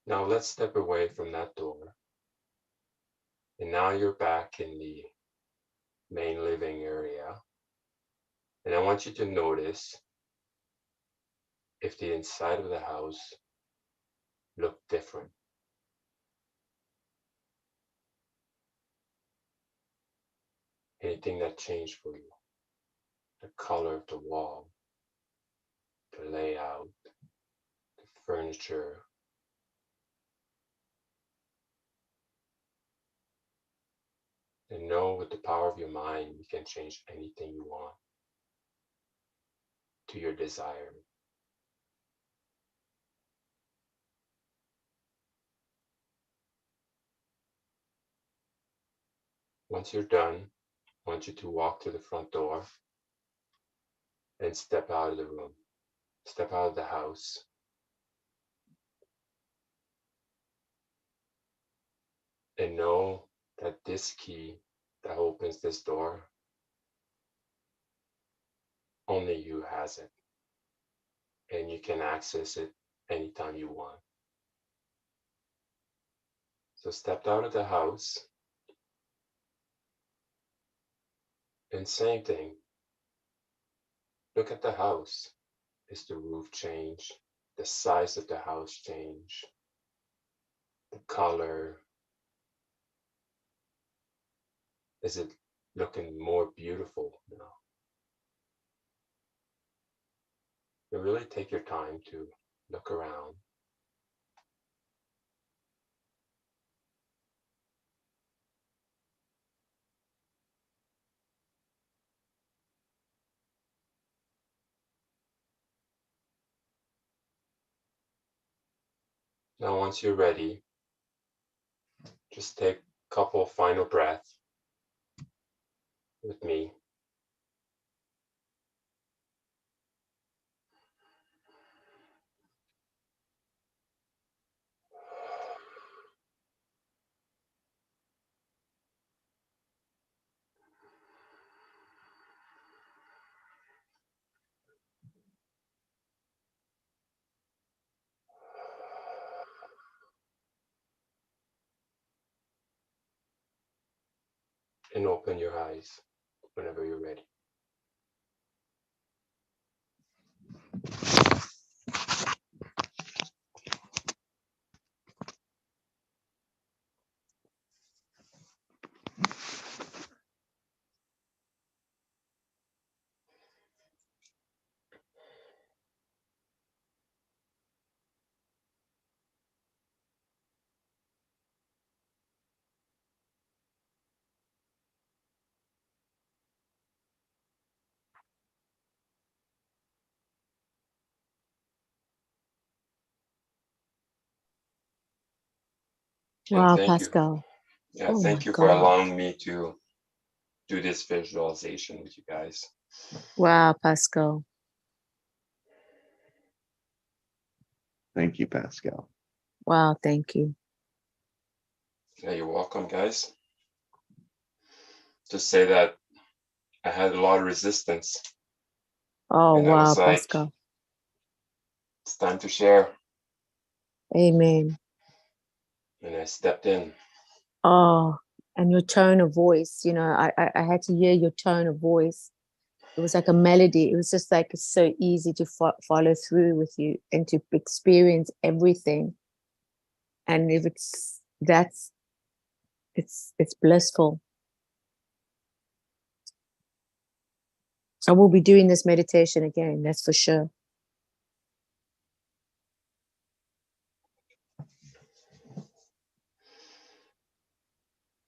Speaker 6: Now let's step away from that door. And now you're back in the main living area. And I want you to notice if the inside of the house looked different. Anything that changed for you. The color of the wall, the layout, the furniture. And know with the power of your mind, you can change anything you want to your desire. Once you're done, I want you to walk to the front door and step out of the room, step out of the house. And know that this key that opens this door, only you has it. And you can access it anytime you want. So step out of the house and same thing. Look at the house. Is the roof changed? The size of the house changed? The color? Is it looking more beautiful now? You really take your time to look around. Now, once you're ready, just take a couple of final breaths with me. And open your eyes whenever you're ready. And
Speaker 2: Wow,
Speaker 6: thank you.
Speaker 2: Pascal.
Speaker 6: Yeah,
Speaker 2: Oh
Speaker 6: thank
Speaker 2: my
Speaker 6: you for
Speaker 2: God.
Speaker 6: allowing me to do this visualization with you guys.
Speaker 2: Wow, Pascal.
Speaker 4: Thank you, Pascal.
Speaker 2: Wow, thank you.
Speaker 6: Yeah, you're welcome, guys. Just say that I had a lot of resistance.
Speaker 2: Oh,
Speaker 6: And I
Speaker 2: wow,
Speaker 6: was like,
Speaker 2: Pascal.
Speaker 6: it's time to share.
Speaker 2: Amen.
Speaker 6: And I stepped in.
Speaker 2: Oh, and your tone of voice, you know, I had to hear your tone of voice. It was like a melody. It was just like it's so easy to follow through with you and to experience everything. And if it's it's blissful. I will be doing this meditation again, that's for sure.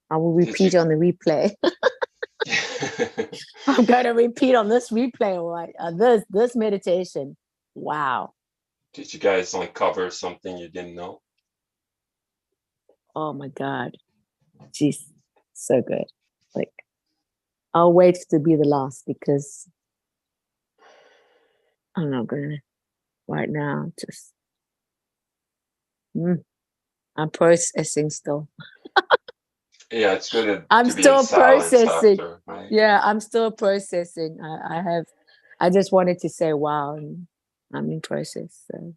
Speaker 2: I will
Speaker 6: Did
Speaker 2: repeat
Speaker 6: you-
Speaker 2: on the replay. I'm going to repeat on this replay, right? This meditation. Wow.
Speaker 6: Did you guys uncover something you didn't know?
Speaker 2: Oh my God. Jeez, so good. Like, I'll wait to be the last because I'm not gonna right now. Just I'm processing still.
Speaker 6: Yeah, it's good
Speaker 2: I'm
Speaker 6: to be in
Speaker 2: still
Speaker 6: silence
Speaker 2: processing.
Speaker 6: after, right?
Speaker 2: Yeah, I'm still processing. I just wanted to say wow, and I'm in process. So.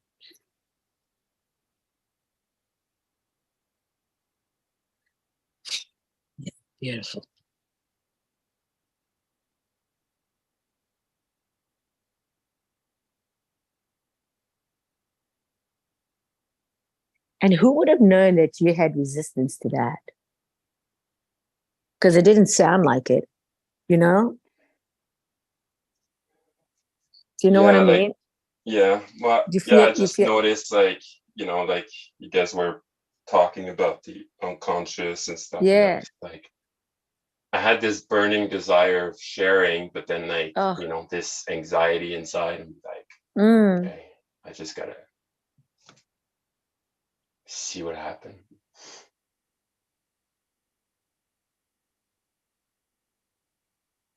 Speaker 2: Yeah, beautiful. And who would have known that you had resistance to that? Because it didn't sound like it, you know? Do you know what I
Speaker 6: Yeah,
Speaker 2: mean?
Speaker 6: yeah. Well,
Speaker 2: You
Speaker 6: yeah,
Speaker 2: feel
Speaker 6: I just noticed, like, like you guys were talking about the unconscious and stuff, and I
Speaker 2: yeah.
Speaker 6: was like, I had this burning desire of sharing, but then, like,
Speaker 2: Oh.
Speaker 6: this anxiety inside, and like,
Speaker 2: Mm.
Speaker 6: okay, I just gotta see what happened.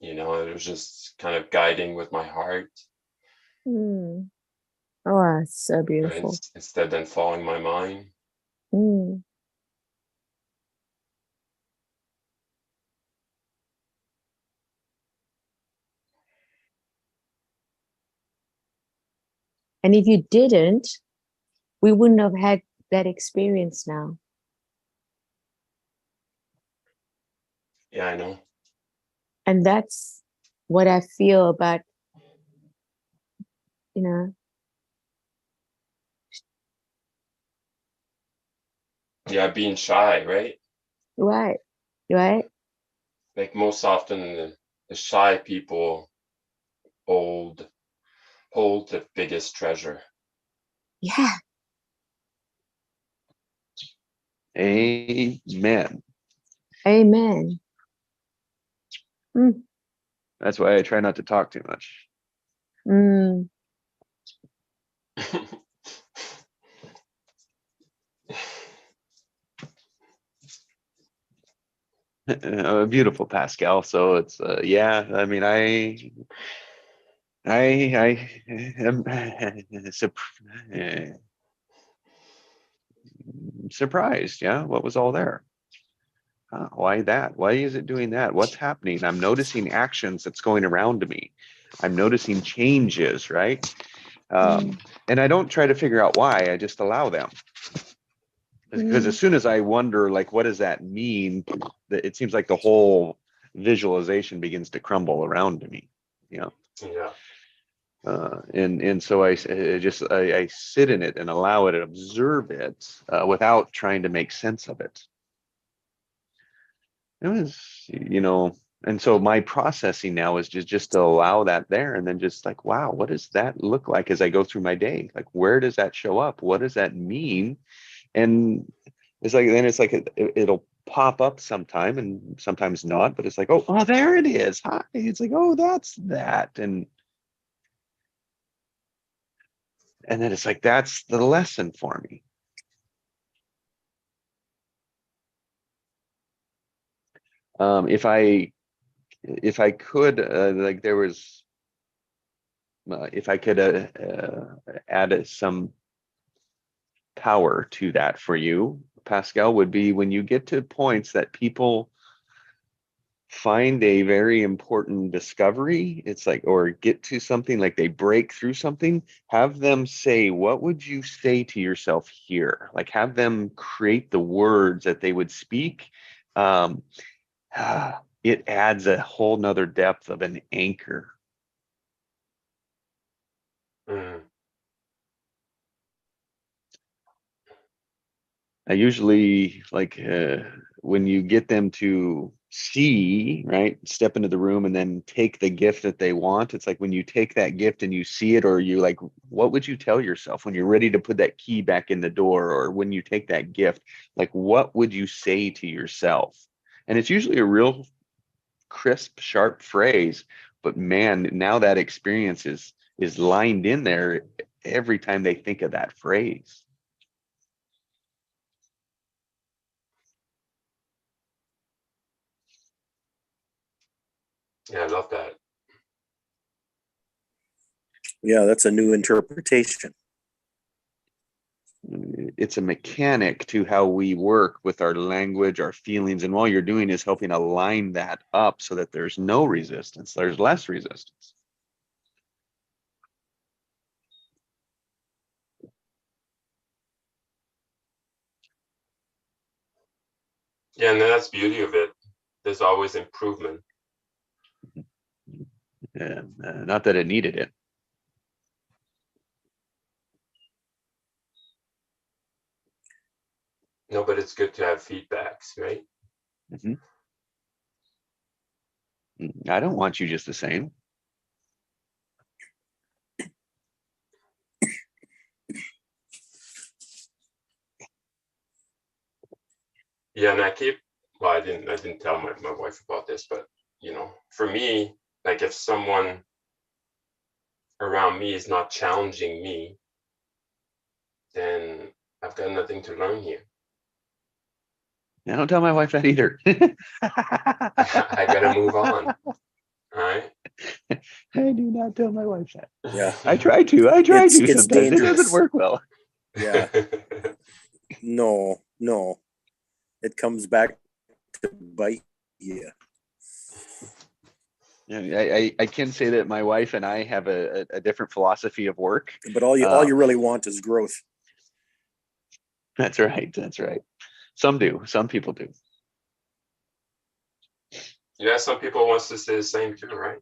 Speaker 6: It was just kind of guiding with my heart,
Speaker 2: Mm. Oh, it's so beautiful.
Speaker 6: instead than following my mind.
Speaker 2: Mm. And if you didn't, we wouldn't have had that experience now.
Speaker 6: Yeah, I know.
Speaker 2: And that's what I feel about,
Speaker 6: Yeah, being shy, right?
Speaker 2: right, right?
Speaker 6: Like most often, the shy people hold the biggest treasure.
Speaker 2: Yeah.
Speaker 4: Amen.
Speaker 2: Amen. Mm.
Speaker 4: That's why I try not to talk too much.
Speaker 2: Mm.
Speaker 4: Beautiful, Pascal. So it's yeah. I mean, I am surprised. Yeah, what was all there? Why that? Why is it doing that? What's happening? I'm noticing actions that's going around me. I'm noticing changes, right? And I don't try to figure out why. I just allow them. Because as soon as I wonder, like, what does that mean? It seems like the whole visualization begins to crumble around me.
Speaker 6: Yeah.
Speaker 4: And so I sit in it and allow it and observe it without trying to make sense of it. It was, and so my processing now is just to allow that there, and then just like, wow, what does that look like as I go through my day? Like, where does that show up? What does that mean? And it's like it'll pop up sometime and sometimes not, but it's like, oh, there it is. Hi. It's like, oh, that's that. And then it's like, that's the lesson for me. If I could, like there was, if I could add some power to that for you, Pascal, would be when you get to points that people find a very important discovery, it's like, or get to something, like they break through something, have them say, what would you say to yourself here? Like have them create the words that they would speak. It adds a whole nother depth of an anchor. I usually like when you get them to see, right, step into the room and then take the gift that they want, it's like when you take that gift and you see it, or you like, what would you tell yourself when you're ready to put that key back in the door, or when you take that gift, like what would you say to yourself? And it's usually a real crisp, sharp phrase, but man, now that experience is lined in there every time they think of that phrase.
Speaker 6: Yeah, I love that.
Speaker 7: Yeah, that's a new interpretation.
Speaker 4: It's a mechanic to how we work with our language, our feelings, and all you're doing is helping align that up so that there's no resistance, there's less resistance.
Speaker 6: Yeah, and that's the beauty of it. There's always improvement.
Speaker 4: Not that it needed it.
Speaker 6: No, but it's good to have feedbacks, right?
Speaker 4: Mm-hmm. I don't want you just the same.
Speaker 6: Yeah, and I didn't tell my wife about this, but you know, for me, like if someone around me is not challenging me, then I've got nothing to learn here.
Speaker 4: I don't tell my wife that either.
Speaker 6: I gotta move on. All right.
Speaker 4: I do not tell my wife that.
Speaker 7: Yeah.
Speaker 4: I try to
Speaker 7: It's
Speaker 4: sometimes.
Speaker 7: dangerous.
Speaker 4: It doesn't work well.
Speaker 7: Yeah. No. It comes back to bite you.
Speaker 4: Yeah, I can say that my wife and I have a different philosophy of work.
Speaker 7: But all you really want is growth.
Speaker 4: That's right. That's right. Some do. Some people do.
Speaker 6: Yeah, some people wants to say the same too, right?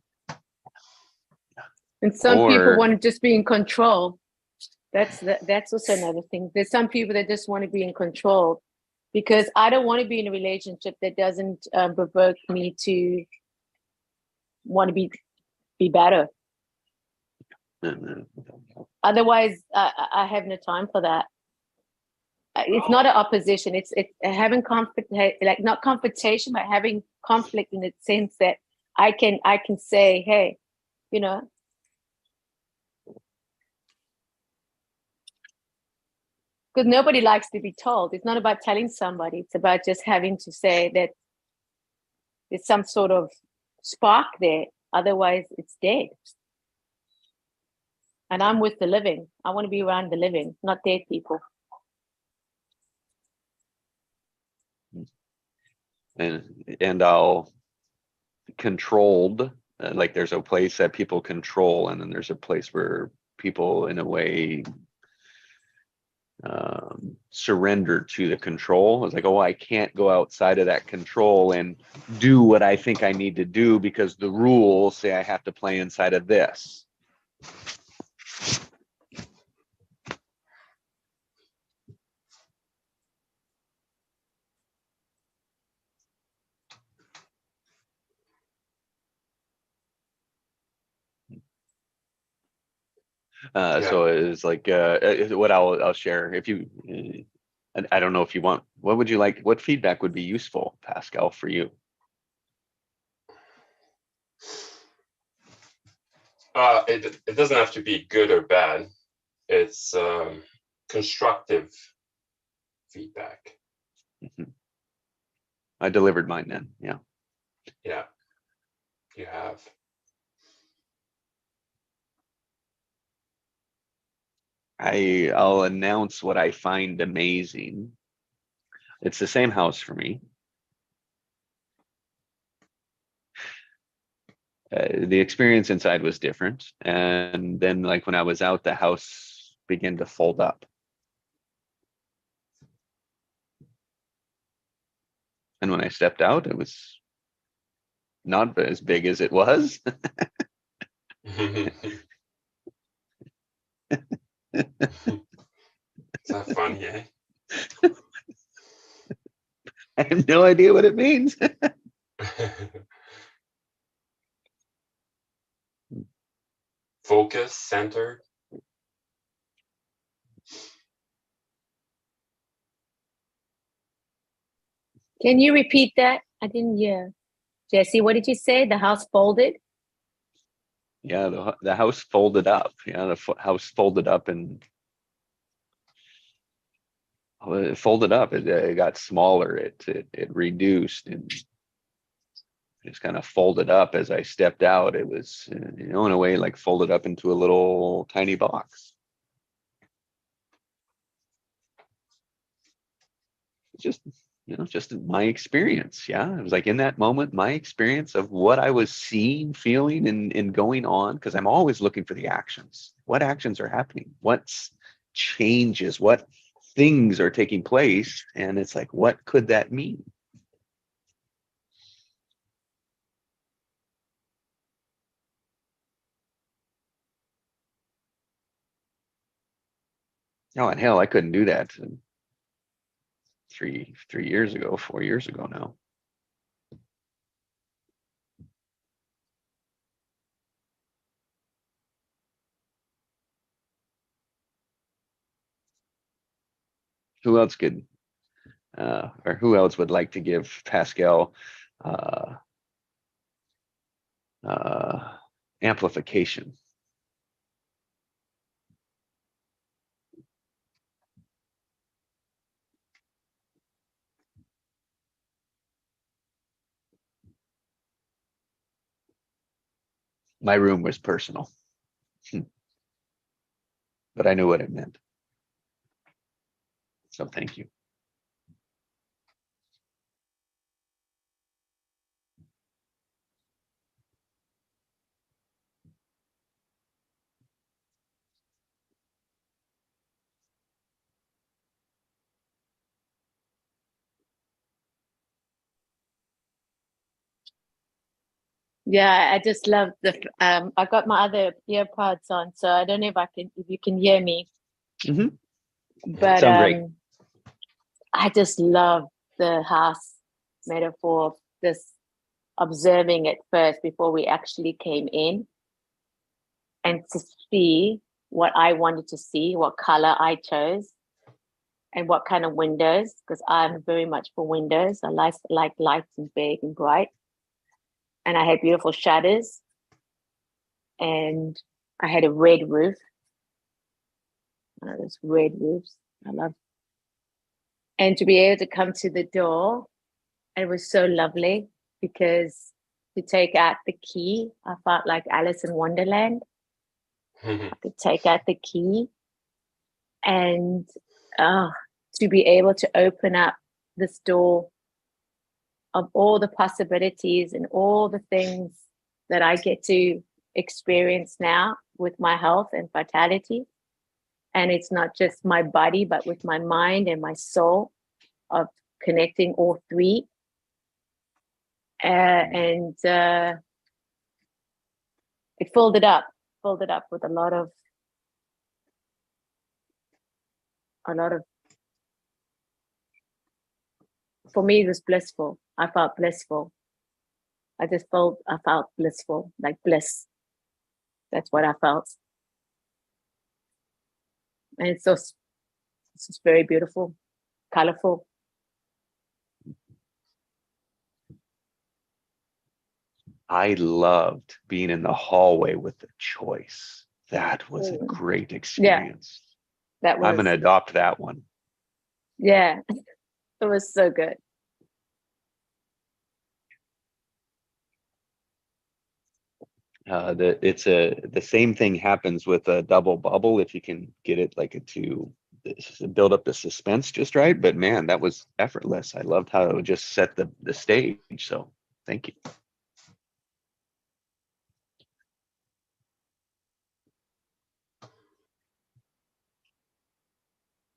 Speaker 2: And some people
Speaker 4: Or-
Speaker 2: want to just be in control. That's also another thing. There's some people that just want to be in control, because I don't want to be in a relationship that doesn't provoke me to want to be better. Otherwise, I have no time for that. It's not an opposition. It's having conflict, like not confrontation, but having conflict in the sense that I can say, hey, you know, because nobody likes to be told. It's not about telling somebody. It's about just having to say that there's some sort of spark there. Otherwise, it's dead. And I'm with the living. I want to be around the living, not dead people.
Speaker 4: And I'll controlled, like there's a place that people control, and then there's a place where people in a way surrender to the control. It's like, oh, I can't go outside of that control and do what I think I need to do because the rules say I have to play inside of this. So it's like what I'll share. If you, I don't know if you want, what would you like? What feedback would be useful, Pascal, for you?
Speaker 6: It doesn't have to be good or bad. It's constructive feedback.
Speaker 4: Mm-hmm. I delivered mine then. Yeah.
Speaker 6: Yeah, you have.
Speaker 4: I'll announce what I find amazing. It's the same house for me. The experience inside was different. And then like when I was out, the house began to fold up. And when I stepped out, it was not as big as it was.
Speaker 6: Is that funny, eh?
Speaker 4: I have no idea what it means.
Speaker 6: Focus, centered.
Speaker 2: Can you repeat that? I didn't hear. Jesse, what did you say? The house folded?
Speaker 4: Yeah, the house folded up. Yeah, the house folded up and it folded up. It got smaller. It reduced and just kind of folded up as I stepped out. It was, in a way, like folded up into a little tiny box. Just, just my experience. Yeah, it was like in that moment, my experience of what I was seeing, feeling, and going on. Because I'm always looking for the actions. What actions are happening? What's changes? What things are taking place? And it's like, what could that mean? Oh, and hell, I couldn't do that 4 years ago now. Who else could, or who else would like to give Pascal amplification? My room was personal, but I knew what it meant. So thank you.
Speaker 2: Yeah, I just love I got my other earpods on, so I don't know if you can hear me.
Speaker 4: Mm-hmm.
Speaker 2: But
Speaker 4: Sound great.
Speaker 2: I just love the house metaphor, this observing it first before we actually came in, and to see what I wanted to see, what color I chose, and what kind of windows, because I'm very much for windows. I like light and big and bright. And I had beautiful shutters, and I had a red roof. One of those red roofs. I love. And to be able to come to the door, it was so lovely because to take out the key, I felt like Alice in Wonderland. I could take out the key and to be able to open up this door of all the possibilities and all the things that I get to experience now with my health and vitality. And it's not just my body, but with my mind and my soul, of connecting all three. And it filled it up with a lot of for me it was blissful. I felt blissful. I felt blissful, like bliss. That's what I felt. And it's just very beautiful, colorful.
Speaker 4: I loved being in the hallway with the choice. That was a great experience.
Speaker 2: That was,
Speaker 4: I'm going to adopt that one.
Speaker 2: Yeah, it was so good.
Speaker 4: The same thing happens with a double bubble if you can get it like to build up the suspense just right. But man, that was effortless. I loved how it would just set the stage. So thank you.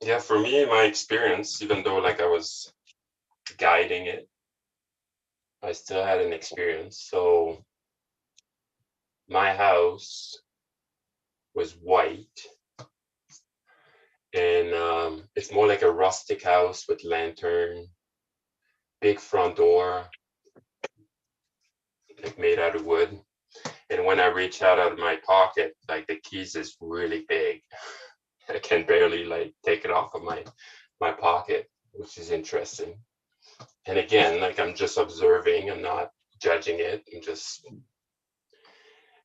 Speaker 6: Yeah, for me, my experience, even though like I was guiding it, I still had an experience. So my house was white, and it's more like a rustic house with lantern, big front door, like made out of wood. And when I reach out of my pocket, like the keys is really big. I can barely like take it off of my pocket, which is interesting. And again, like I'm just observing, I'm not judging it. I'm just,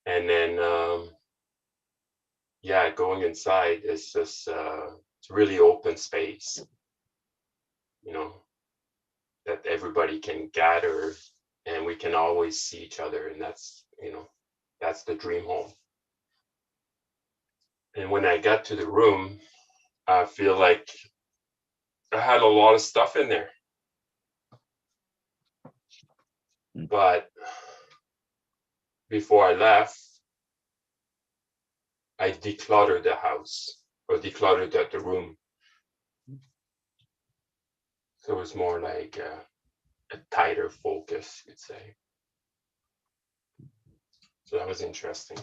Speaker 6: and then yeah, going inside is just it's really open space, you know, that everybody can gather and we can always see each other, and that's, you know, that's the dream home. And when I got to the room, I feel like I had a lot of stuff in there, but before I left, I decluttered the house, or decluttered the room. So it was more like a tighter focus, you'd say. So that was interesting.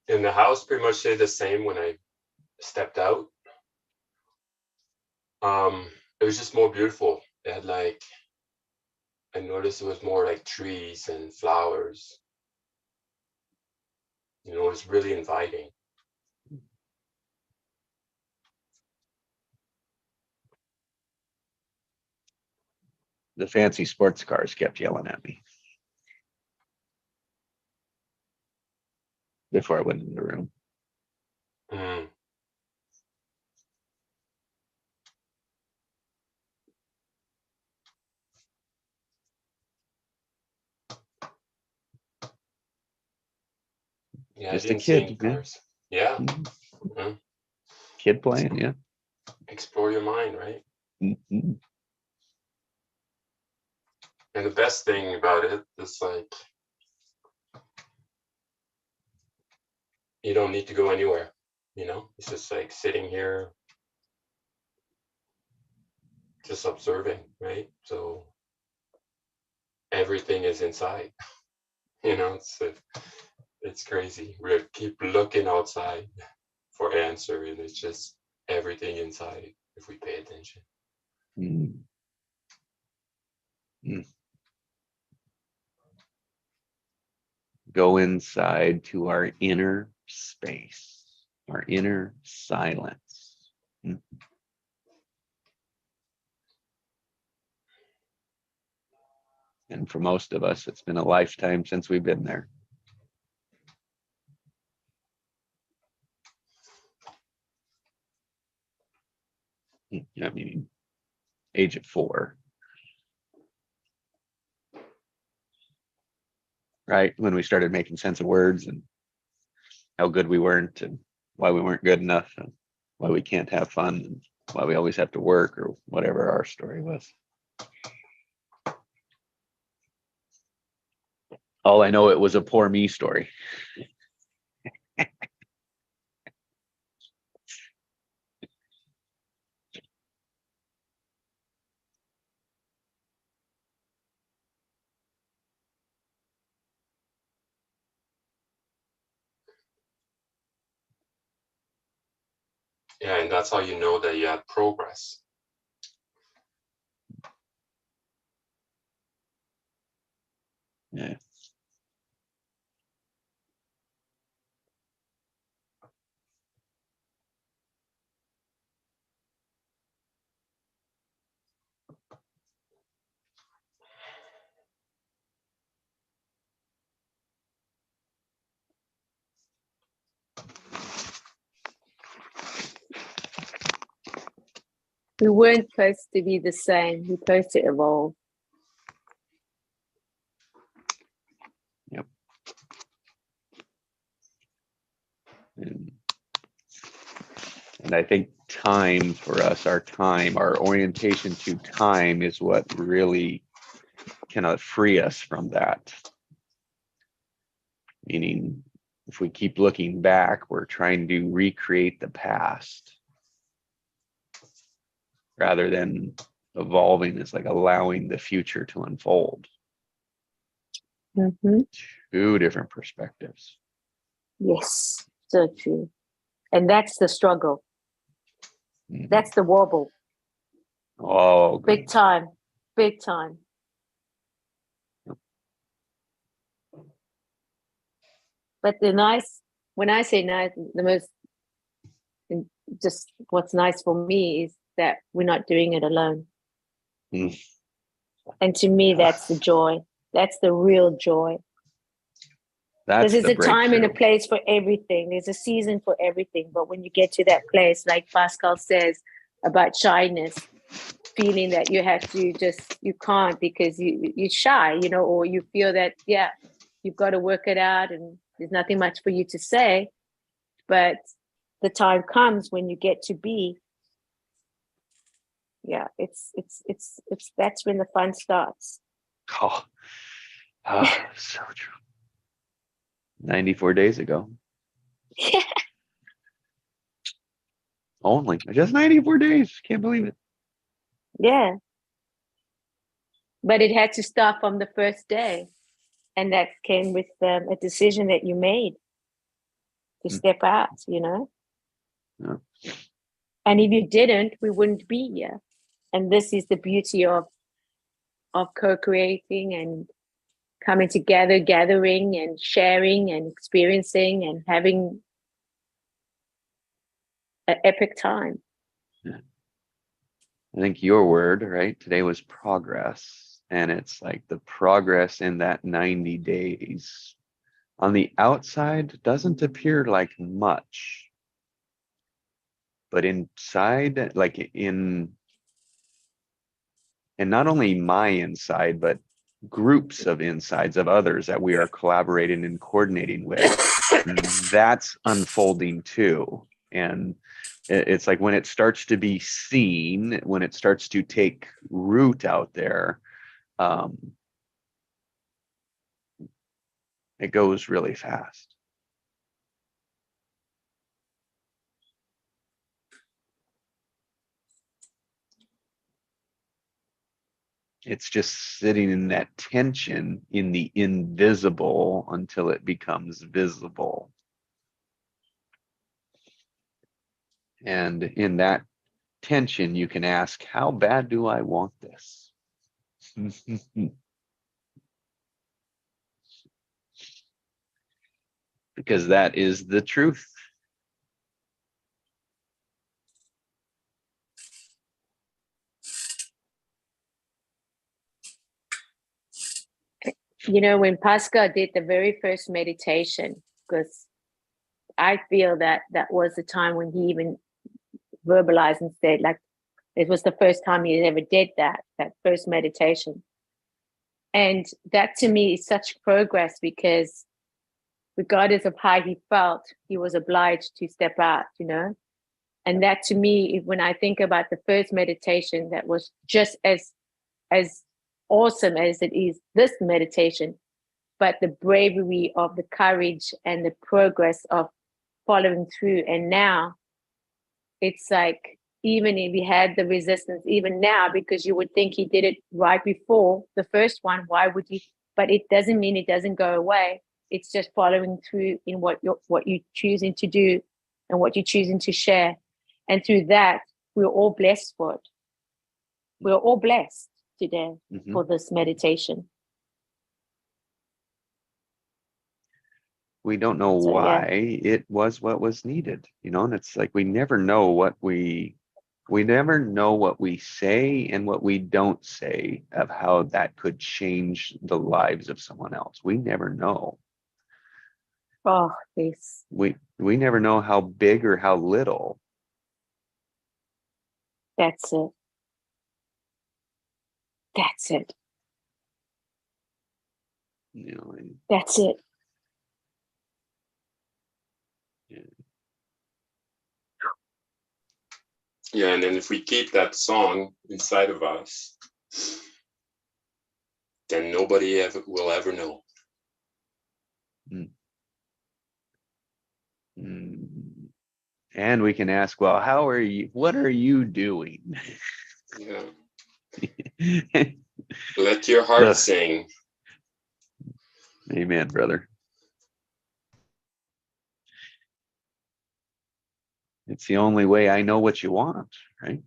Speaker 6: And the house pretty much stayed the same when I stepped out. It was just more beautiful. It had like, I noticed it was more like trees and flowers. You know, it was really inviting.
Speaker 4: The fancy sports cars kept yelling at me before I went in the room.
Speaker 6: Mm. Yeah,
Speaker 4: Just
Speaker 6: I
Speaker 4: a
Speaker 6: didn't see any
Speaker 4: kid, man.
Speaker 6: cars. Yeah.
Speaker 4: Mhm. Kid playing, yeah.
Speaker 6: Explore your mind, right?
Speaker 4: Mhm.
Speaker 6: And the best thing about it is like, you don't need to go anywhere, you know? It's just like sitting here, just observing, right? So everything is inside, you know, it's crazy. We keep looking outside for answer, and it's just everything inside if we pay attention.
Speaker 4: Mm. Mm. Go inside to our inner space, our inner silence. Mm. And for most of us, it's been a lifetime since we've been there. I mean, age of 4, right? When we started making sense of words and how good we weren't and why we weren't good enough and why we can't have fun and why we always have to work or whatever our story was. All I know, it was a poor me story.
Speaker 6: Yeah, and that's how you know that you had progress.
Speaker 4: Yeah.
Speaker 2: We weren't supposed to be the same. We're supposed to evolve.
Speaker 4: Yep. And I think time for us, our orientation to time is what really can free us from that. Meaning, if we keep looking back, we're trying to recreate the past. rather than evolving is like allowing the future to unfold.
Speaker 2: Mhm.
Speaker 4: Two different perspectives.
Speaker 2: Yes, so true. And that's the struggle.
Speaker 4: Mhm.
Speaker 2: That's the wobble.
Speaker 4: Oh,
Speaker 2: Big
Speaker 4: good.
Speaker 2: time. Big time. But the nice, when I say nice, the most, just what's nice for me is that we're not doing it alone.
Speaker 4: Mm.
Speaker 2: And to me, that's the joy. That's the real joy.
Speaker 4: That's
Speaker 2: Because
Speaker 4: the
Speaker 2: there's a time and a
Speaker 4: breakthrough.
Speaker 2: place for everything. There's a season for everything. But when you get to that place, like Pascal says about shyness, feeling that you have to just, you can't because you're shy, you know, or you feel that, yeah, you've got to work it out and there's nothing much for you to say. But the time comes when you get to be, yeah, it's that's when the fun starts.
Speaker 4: Oh, so true. 94 days ago.
Speaker 2: Yeah.
Speaker 4: Only. Just 94 days. Can't believe it.
Speaker 2: Yeah. But it had to start from the first day. And that came with a decision that you made to step out, you know?
Speaker 4: Yeah.
Speaker 2: And if you didn't, we wouldn't be here. And this is the beauty of co-creating and coming together, gathering and sharing and experiencing and having an epic time.
Speaker 4: I think your word, right, today was progress. And it's like the progress in that 90 days on the outside doesn't appear like much. But inside, like in, and not only my inside, but groups of insides of others that we are collaborating and coordinating with, that's unfolding too. And it's like when it starts to be seen, when it starts to take root out there, it goes really fast. It's just sitting in that tension in the invisible until it becomes visible. And in that tension, you can ask, how bad do I want this? Because that is the truth.
Speaker 2: You know, when Pascal did the very first meditation, because I feel that that was the time when he even verbalized and said, like, it was the first time he ever did that first meditation. And that to me is such progress because regardless of how he felt, he was obliged to step out, you know? And that to me, when I think about the first meditation, that was just as awesome as it is this meditation, but the bravery of the courage and the progress of following through. And now it's like, even if he had the resistance, even now, because you would think he did it right before the first one, why would he? But it doesn't mean it doesn't go away. It's just following through in what you're choosing to do and what you're choosing to share. And through that, we're all blessed for it. We're all blessed today for this meditation.
Speaker 4: We don't know why it was what was needed, you know, and it's like we never know what we never know what we say and what we don't say of how that could change the lives of someone else. We never know.
Speaker 2: Oh, this.
Speaker 4: We never know how big or how little.
Speaker 2: That's it. That's it.
Speaker 4: You know,
Speaker 2: that's it.
Speaker 6: Yeah, and then if we keep that song inside of us, then nobody will ever know.
Speaker 4: And we can ask, well, how are you? What are you doing?
Speaker 6: Yeah. Let your heart
Speaker 4: Ugh.
Speaker 6: sing.
Speaker 4: Amen, brother. It's the only way I know what you want, right?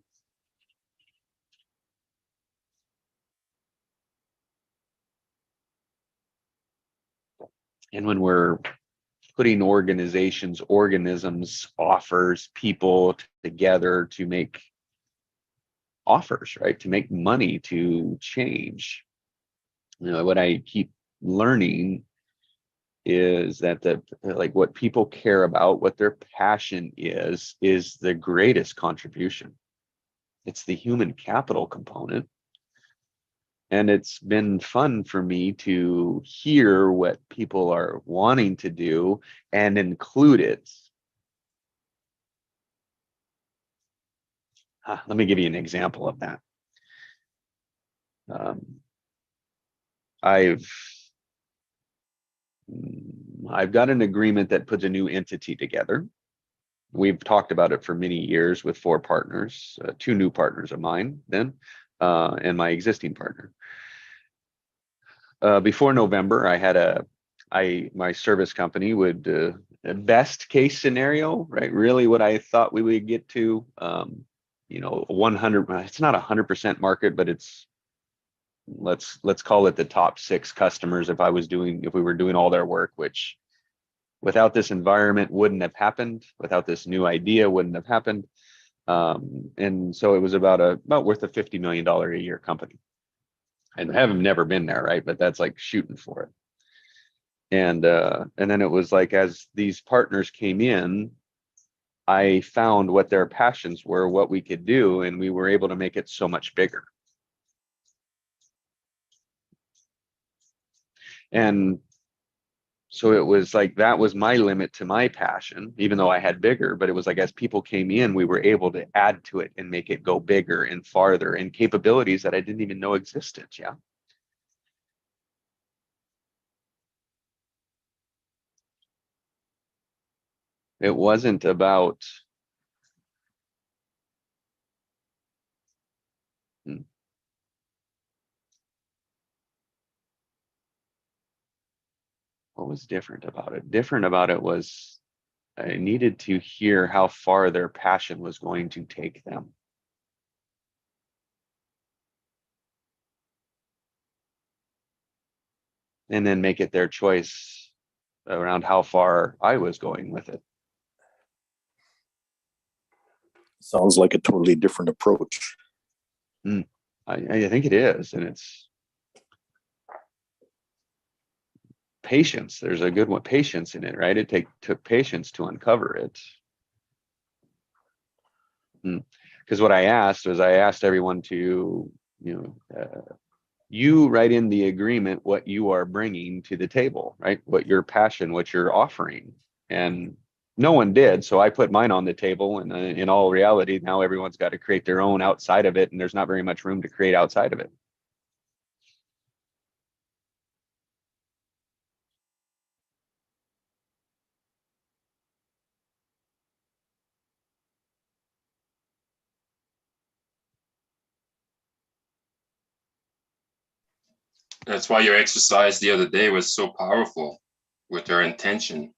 Speaker 4: And when we're putting organizations, organisms, offers, people together to make offers, right? To make money, to change. You know, what I keep learning is that like what people care about, what their passion is the greatest contribution. It's the human capital component. And it's been fun for me to hear what people are wanting to do and include it. Let me give you an example of that. I've got an agreement that puts a new entity together. We've talked about it for many years with 4 partners, 2 new partners of mine then, and my existing partner. Before November, I had my service company would, best case scenario, right? Really what I thought we would get to, you know, 100, it's not 100% market, but it's, let's call it the top 6 customers if we were doing all their work, which without this environment wouldn't have happened, without this new idea wouldn't have happened. And so it was about worth a $50 million a year company. And I have never been there, right? But that's like shooting for it. And then it was like, as these partners came in, I found what their passions were, what we could do, and we were able to make it so much bigger. And so it was like, that was my limit to my passion, even though I had bigger, but it was like, as people came in, we were able to add to it and make it go bigger and farther, and capabilities that I didn't even know existed. Yeah. It wasn't about, what was different about it? Different about it was I needed to hear how far their passion was going to take them. And then make it their choice around how far I was going with it.
Speaker 7: Sounds like a totally different approach.
Speaker 4: I think it is, and it's patience. There's a good one, patience in it, right? It took patience to uncover it. Because what I asked everyone to, you write in the agreement what you are bringing to the table, right? What your passion, what you're offering. And no one did. So I put mine on the table, and in all reality, now everyone's got to create their own outside of it. And there's not very much room to create outside of it.
Speaker 6: That's why your exercise the other day was so powerful with your intention.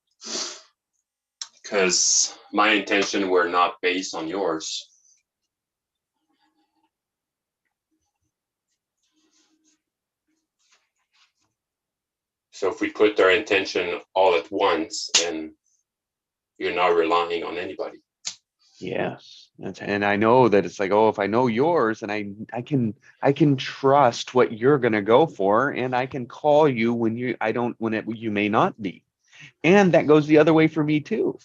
Speaker 6: Because my intention were not based on yours. So if we put our intention all at once, then you're not relying on anybody.
Speaker 4: Yes. And I know that it's like, oh, if I know yours, and I can trust what you're going to go for, and I can call you when you may not be. And that goes the other way for me too.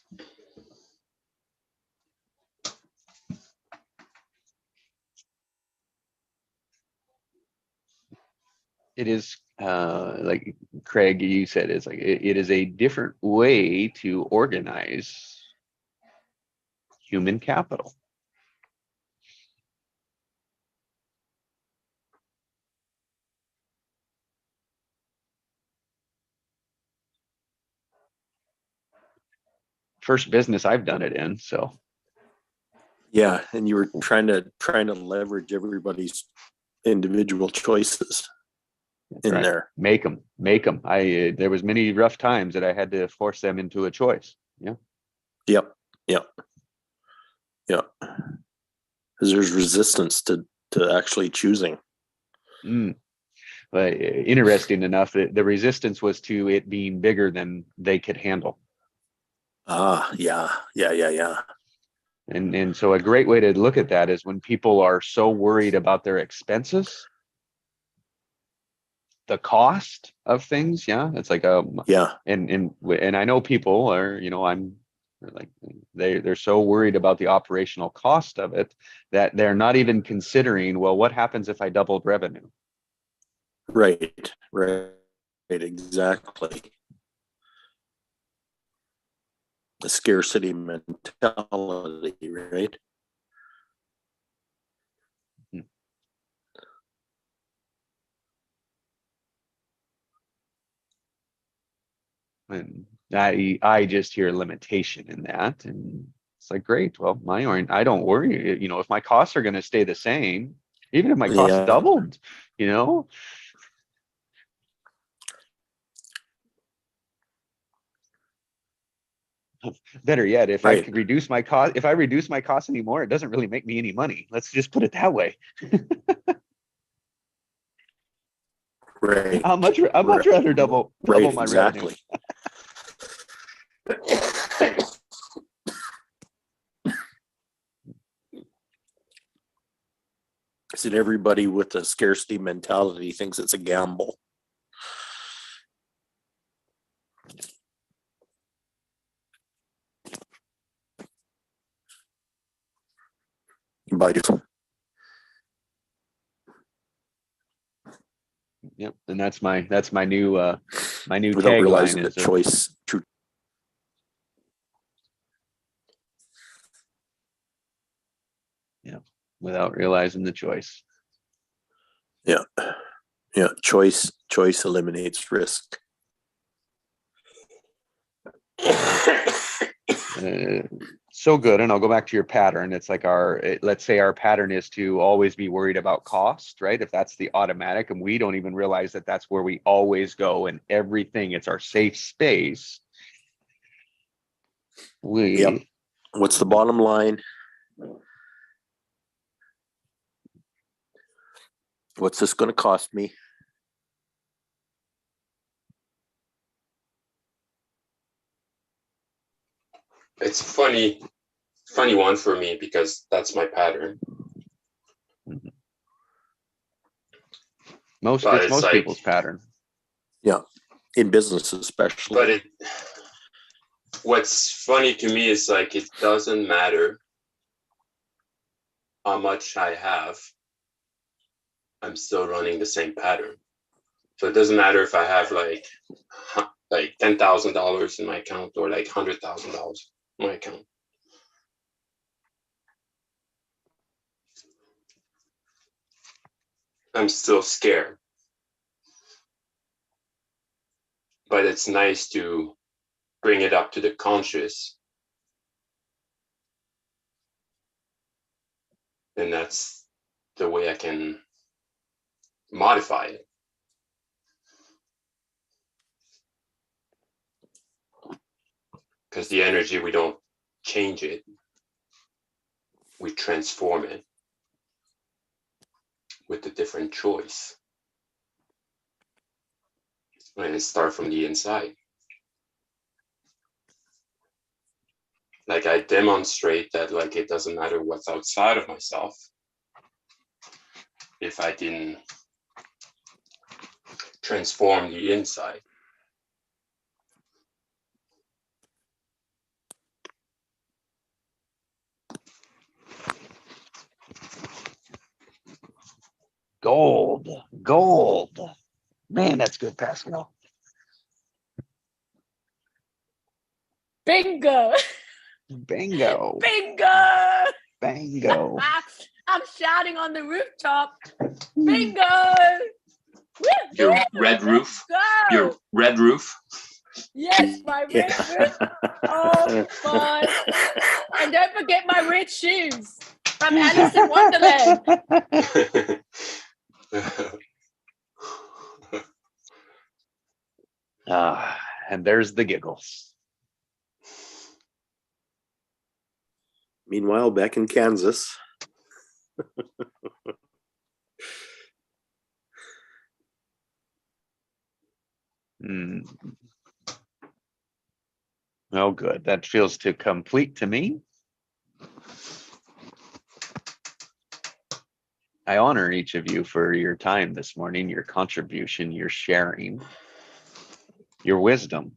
Speaker 4: It is like Craig, you said, it's like it is a different way to organize human capital. First business I've done it in, so.
Speaker 7: Yeah, and you were trying to leverage everybody's individual choices in
Speaker 4: Right.
Speaker 7: there.
Speaker 4: Make them. There was many rough times that I had to force them into a choice. Yeah.
Speaker 7: Yep. Because there's resistance to actually choosing.
Speaker 4: But interesting enough, the resistance was to it being bigger than they could handle.
Speaker 7: Yeah.
Speaker 4: And so a great way to look at that is when people are so worried about their expenses, the cost of things. Yeah. It's like,
Speaker 7: Yeah.
Speaker 4: and I know people are, I'm like, they're so worried about the operational cost of it that they're not even considering, well, what happens if I doubled revenue?
Speaker 7: Right. Exactly. The scarcity mentality, right?
Speaker 4: And I just hear limitation in that, and it's like, great. Well, I don't worry. If my costs are going to stay the same, even if my costs
Speaker 7: Yeah.
Speaker 4: doubled, better yet, if I
Speaker 7: Right.
Speaker 4: could reduce my cost, if I reduce my costs anymore, it doesn't really make me any money. Let's just put it that way.
Speaker 7: Right.
Speaker 4: I'd much rather double
Speaker 7: Right.
Speaker 4: my revenue.
Speaker 7: Exactly. See, everybody with a scarcity mentality thinks it's a gamble. But
Speaker 4: Yep, and that's my new
Speaker 7: without
Speaker 4: tagline
Speaker 7: realizing the
Speaker 4: is
Speaker 7: choice, true.
Speaker 4: without realizing the choice.
Speaker 7: Yeah. Choice eliminates risk.
Speaker 4: So good. And I'll go back to your pattern. It's like let's say our pattern is to always be worried about cost, right? If that's the automatic, and we don't even realize that that's where we always go, and everything, it's our safe space.
Speaker 7: Yep. What's the bottom line? What's this going to cost me?
Speaker 6: It's funny one for me because that's my pattern.
Speaker 4: It's most
Speaker 6: like,
Speaker 4: people's pattern.
Speaker 7: Yeah, in business especially.
Speaker 6: But what's funny to me is like it doesn't matter how much I have, I'm still running the same pattern. So it doesn't matter if I have like $10,000 in my account or like $100,000 in my account. I'm still scared. But it's nice to bring it up to the conscious. And that's the way I can modify it. Because the energy, we don't change it. We transform it with a different choice. And it starts from the inside. Like I demonstrate that like it doesn't matter what's outside of myself if I didn't transform the inside.
Speaker 4: Gold. Man, that's good, Pascal.
Speaker 2: Bingo.
Speaker 4: Bingo.
Speaker 2: I'm shouting on the rooftop. Bingo.
Speaker 6: Your red roof. Your red roof.
Speaker 2: Yes, my red boots. Oh my. And don't forget my red shoes from Alice in Wonderland.
Speaker 4: And there's the giggles.
Speaker 7: Meanwhile, back in Kansas.
Speaker 4: Hmm. Oh, good. That feels too complete to me. I honor each of you for your time this morning, your contribution, your sharing, your wisdom,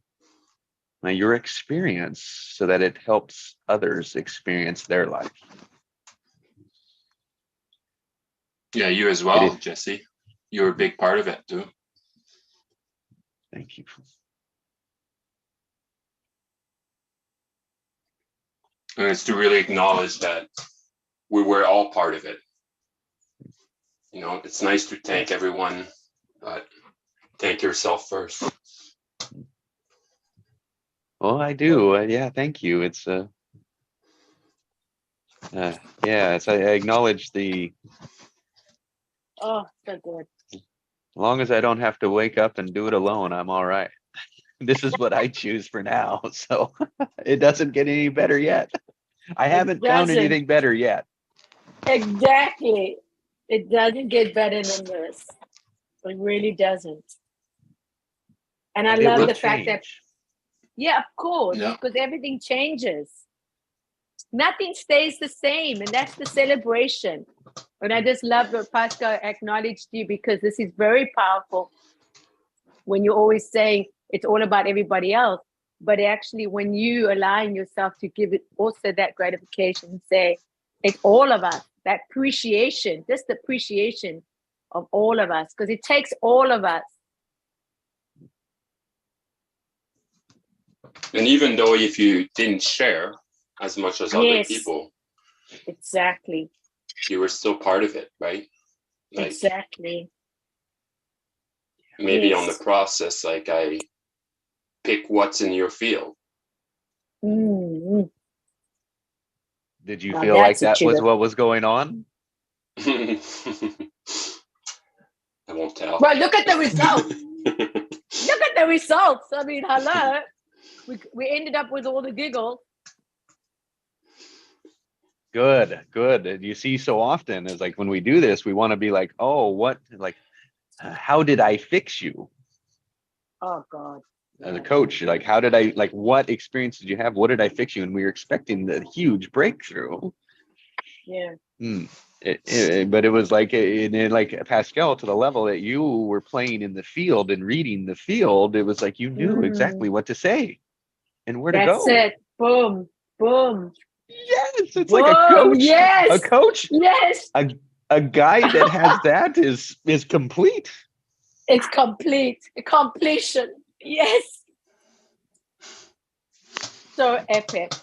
Speaker 4: your experience, so that it helps others experience their life.
Speaker 6: Yeah, you as well, Jesse. You're a big part of it too.
Speaker 4: Thank you.
Speaker 6: And it's to really acknowledge that we were all part of it. You know, it's nice to thank everyone, but thank yourself first.
Speaker 4: Well, I do. Yeah, thank you. It's yeah, it's I acknowledge the.
Speaker 2: Oh, so good.
Speaker 4: As long as I don't have to wake up and do it alone, I'm all right. This is what I choose for now. So it doesn't get any better yet. I haven't found
Speaker 2: doesn't.
Speaker 4: anything better yet.
Speaker 2: Exactly. It doesn't get better than this. It really doesn't. And I
Speaker 4: And it
Speaker 2: love
Speaker 4: will
Speaker 2: the fact that,
Speaker 4: change.
Speaker 2: yeah, of course,
Speaker 6: Yeah.
Speaker 2: because everything changes. Nothing stays the same, and that's the celebration. And I just love that Pascal acknowledged you, because this is very powerful when you're always saying it's all about everybody else. But actually, when you align yourself to give it also that gratification and say, it's all of us, that appreciation, just the appreciation of all of us, because it takes all of us.
Speaker 6: And even though if you didn't share as much as other
Speaker 2: Yes.
Speaker 6: people,
Speaker 2: Exactly.
Speaker 6: you were still part of it, right? Like
Speaker 2: Exactly.
Speaker 6: maybe
Speaker 2: Yes.
Speaker 6: on the process, like I pick what's in your field.
Speaker 2: Mm-hmm.
Speaker 4: Did you
Speaker 2: Now
Speaker 4: feel like
Speaker 2: that's a
Speaker 4: that was
Speaker 2: sugar.
Speaker 4: what was going on?
Speaker 6: I won't tell.
Speaker 2: Well, look at the results. Look at the results. I mean, hello. We ended up with all the giggles.
Speaker 4: Good, good. And you see, so often is like when we do this, we want to be like, oh, what, like, how did I fix you?
Speaker 2: Oh God.
Speaker 4: As a coach, like, how did I, like, what experience did you have? What did I fix you? And we were expecting the huge breakthrough.
Speaker 2: Yeah.
Speaker 4: But it was like, like Pascal, to the level that you were playing in the field and reading the field, it was like you knew exactly what to say and where to
Speaker 2: That's
Speaker 4: go.
Speaker 2: it. Boom. Boom.
Speaker 4: Yes, it's
Speaker 2: Boom.
Speaker 4: like a coach.
Speaker 2: Yes.
Speaker 4: A coach.
Speaker 2: Yes.
Speaker 4: A guy that has that is complete.
Speaker 2: It's complete. Completion. Yes. So epic.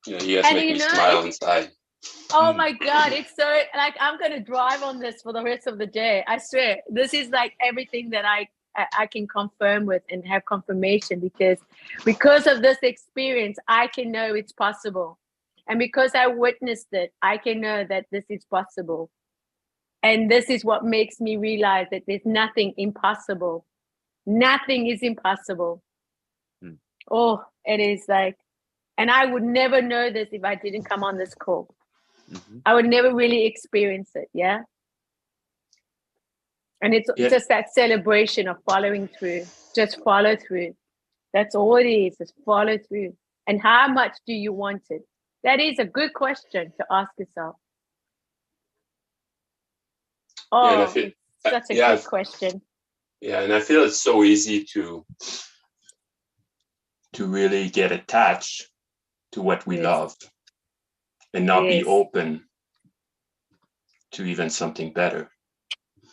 Speaker 6: Yeah, you guys
Speaker 2: And
Speaker 6: make
Speaker 2: you
Speaker 6: me
Speaker 2: know,
Speaker 6: smile inside.
Speaker 2: oh my God, it's so, like, I'm going to drive on this for the rest of the day. I swear. This is like everything that I can confirm with and have confirmation, because of this experience, I can know it's possible. And because I witnessed it, I can know that this is possible. And this is what makes me realize that there's nothing impossible. Nothing is impossible.
Speaker 4: Hmm.
Speaker 2: Oh, it is like, and I would never know this if I didn't come on this call.
Speaker 4: Mm-hmm.
Speaker 2: I would never really experience it. Yeah. And it's just that celebration of following through. Just follow through. That's all it is. Just follow through. And how much do you want it? That is a good question to ask yourself. Oh, it's such a good question.
Speaker 6: Yeah, and I feel it's so easy to really get attached to what we love and not be open to even something better.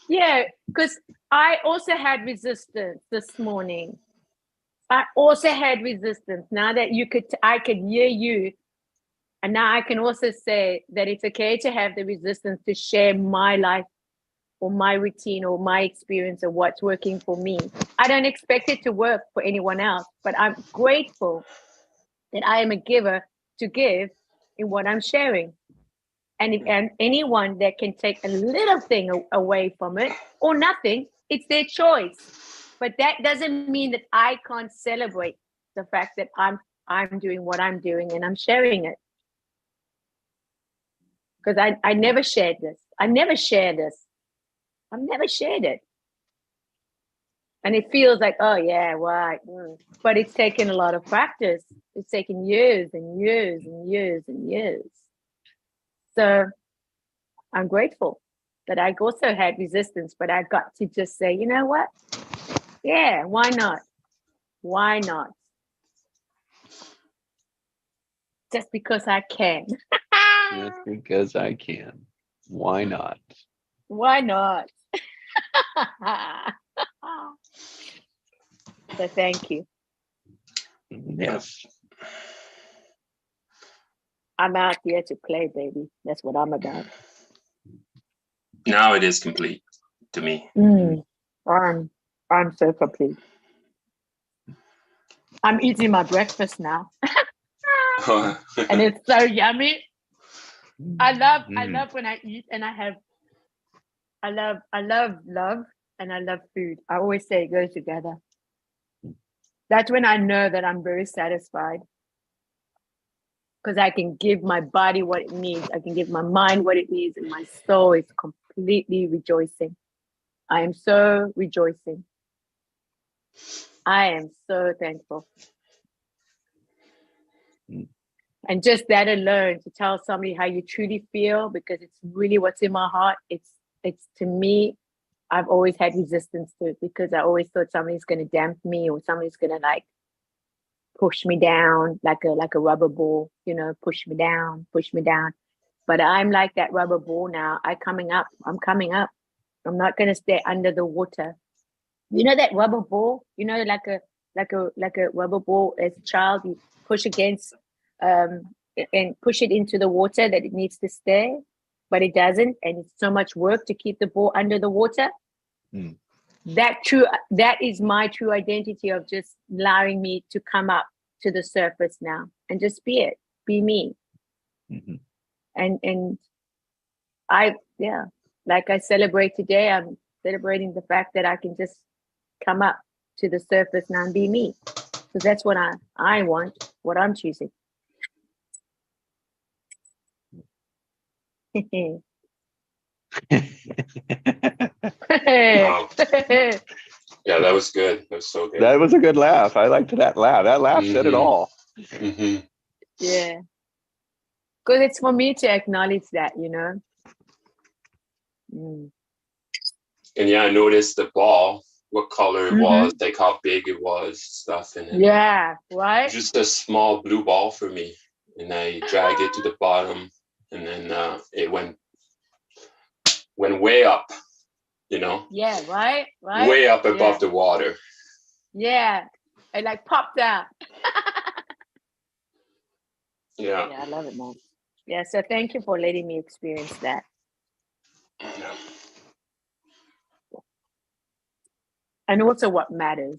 Speaker 2: Yeah, because I also had resistance this morning. I also had resistance. Now that I could hear you. And now I can also say that it's okay to have the resistance to share my life or my routine or my experience of what's working for me. I don't expect it to work for anyone else, but I'm grateful that I am a giver to give in what I'm sharing. And anyone that can take a little thing away from it or nothing, it's their choice. But that doesn't mean that I can't celebrate the fact that I'm doing what I'm doing and I'm sharing it. Because I never shared this. I've never shared it. And it feels like, oh yeah, right. But it's taken a lot of practice. It's taken years and years and years and years. So I'm grateful that I also had resistance, but I got to just say, you know what? Yeah, why not? Why not? Just because I can.
Speaker 4: Just because I can. Why not?
Speaker 2: Why not? So thank you.
Speaker 4: Yes.
Speaker 2: I'm out here to play, baby. That's what I'm about.
Speaker 6: Now it is complete to me.
Speaker 2: I'm so complete. I'm eating my breakfast now. And it's so yummy. I love when I eat and I love love and I love food. I always say it goes together. That's when I know that I'm very satisfied. Because I can give my body what it needs. I can give my mind what it needs, and my soul is completely rejoicing. I am so rejoicing. I am so thankful. And just that alone, to tell somebody how you truly feel, because it's really what's in my heart. It's to me, I've always had resistance to it because I always thought somebody's going to damp me or somebody's going to like push me down like a rubber ball, push me down. But I'm like that rubber ball now. I'm coming up. I'm not going to stay under the water. You know that rubber ball? Like a rubber ball as a child, you push against and push it into the water that it needs to stay, but it doesn't, and it's so much work to keep the ball under the water. That is my true identity of just allowing me to come up to the surface now and just be me. And like I celebrate today, I'm celebrating the fact that I can just come up to the surface now and be me, because that's what I want, what I'm choosing.
Speaker 6: Wow. Yeah, that was good. That was so good.
Speaker 4: That was a good laugh. I liked that laugh. That laugh said it all.
Speaker 2: Yeah. Because it's for me to acknowledge that,
Speaker 6: And yeah, I noticed the ball, what color it was, like how big it was, stuff. And
Speaker 2: yeah, right?
Speaker 6: Just a small blue ball for me. And I dragged it to the bottom, and then it went way up,
Speaker 2: Yeah, right?
Speaker 6: Way up above the water.
Speaker 2: Yeah, it like popped out.
Speaker 6: Yeah,
Speaker 2: I love it, man. Yeah, so thank you for letting me experience that.
Speaker 6: Yeah.
Speaker 2: And also what matters.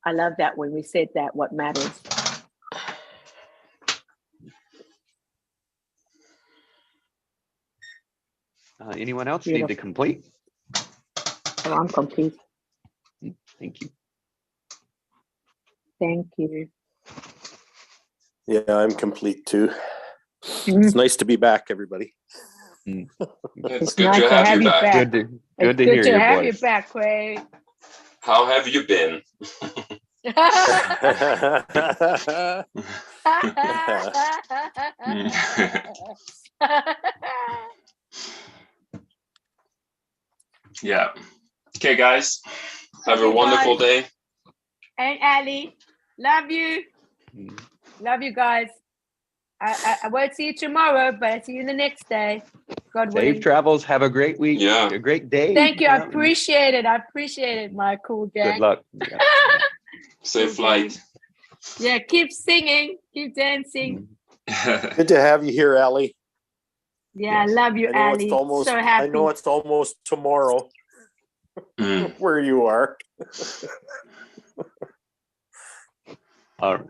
Speaker 2: I love that when we said that, what matters.
Speaker 4: Anyone else need to complete?
Speaker 2: Oh, I'm complete.
Speaker 4: Thank you.
Speaker 2: Thank you.
Speaker 7: Yeah, I'm complete too. It's nice to be back, everybody.
Speaker 6: It's good to have you back.
Speaker 4: Good to hear your
Speaker 2: have
Speaker 4: voice.
Speaker 2: you back, Quay.
Speaker 6: How have you been? Yeah. Okay, guys. Have a wonderful day.
Speaker 2: And Ali, love you. Love you guys. I won't see you tomorrow, but I'll see you the next day. God willing.
Speaker 4: Safe travels. Have a great week.
Speaker 6: Yeah.
Speaker 4: A great day.
Speaker 2: Thank you. I appreciate it. My cool gang.
Speaker 4: Good luck. Yeah.
Speaker 6: Safe flight.
Speaker 2: Yeah, keep singing, keep dancing.
Speaker 7: Good to have you here, Ali.
Speaker 2: Yeah, I
Speaker 4: Yes.
Speaker 2: love you,
Speaker 7: I know
Speaker 2: Ali.
Speaker 7: it's almost,
Speaker 2: So
Speaker 7: I
Speaker 2: happy.
Speaker 7: know it's almost tomorrow
Speaker 6: Mm.
Speaker 7: where you are.
Speaker 4: All right.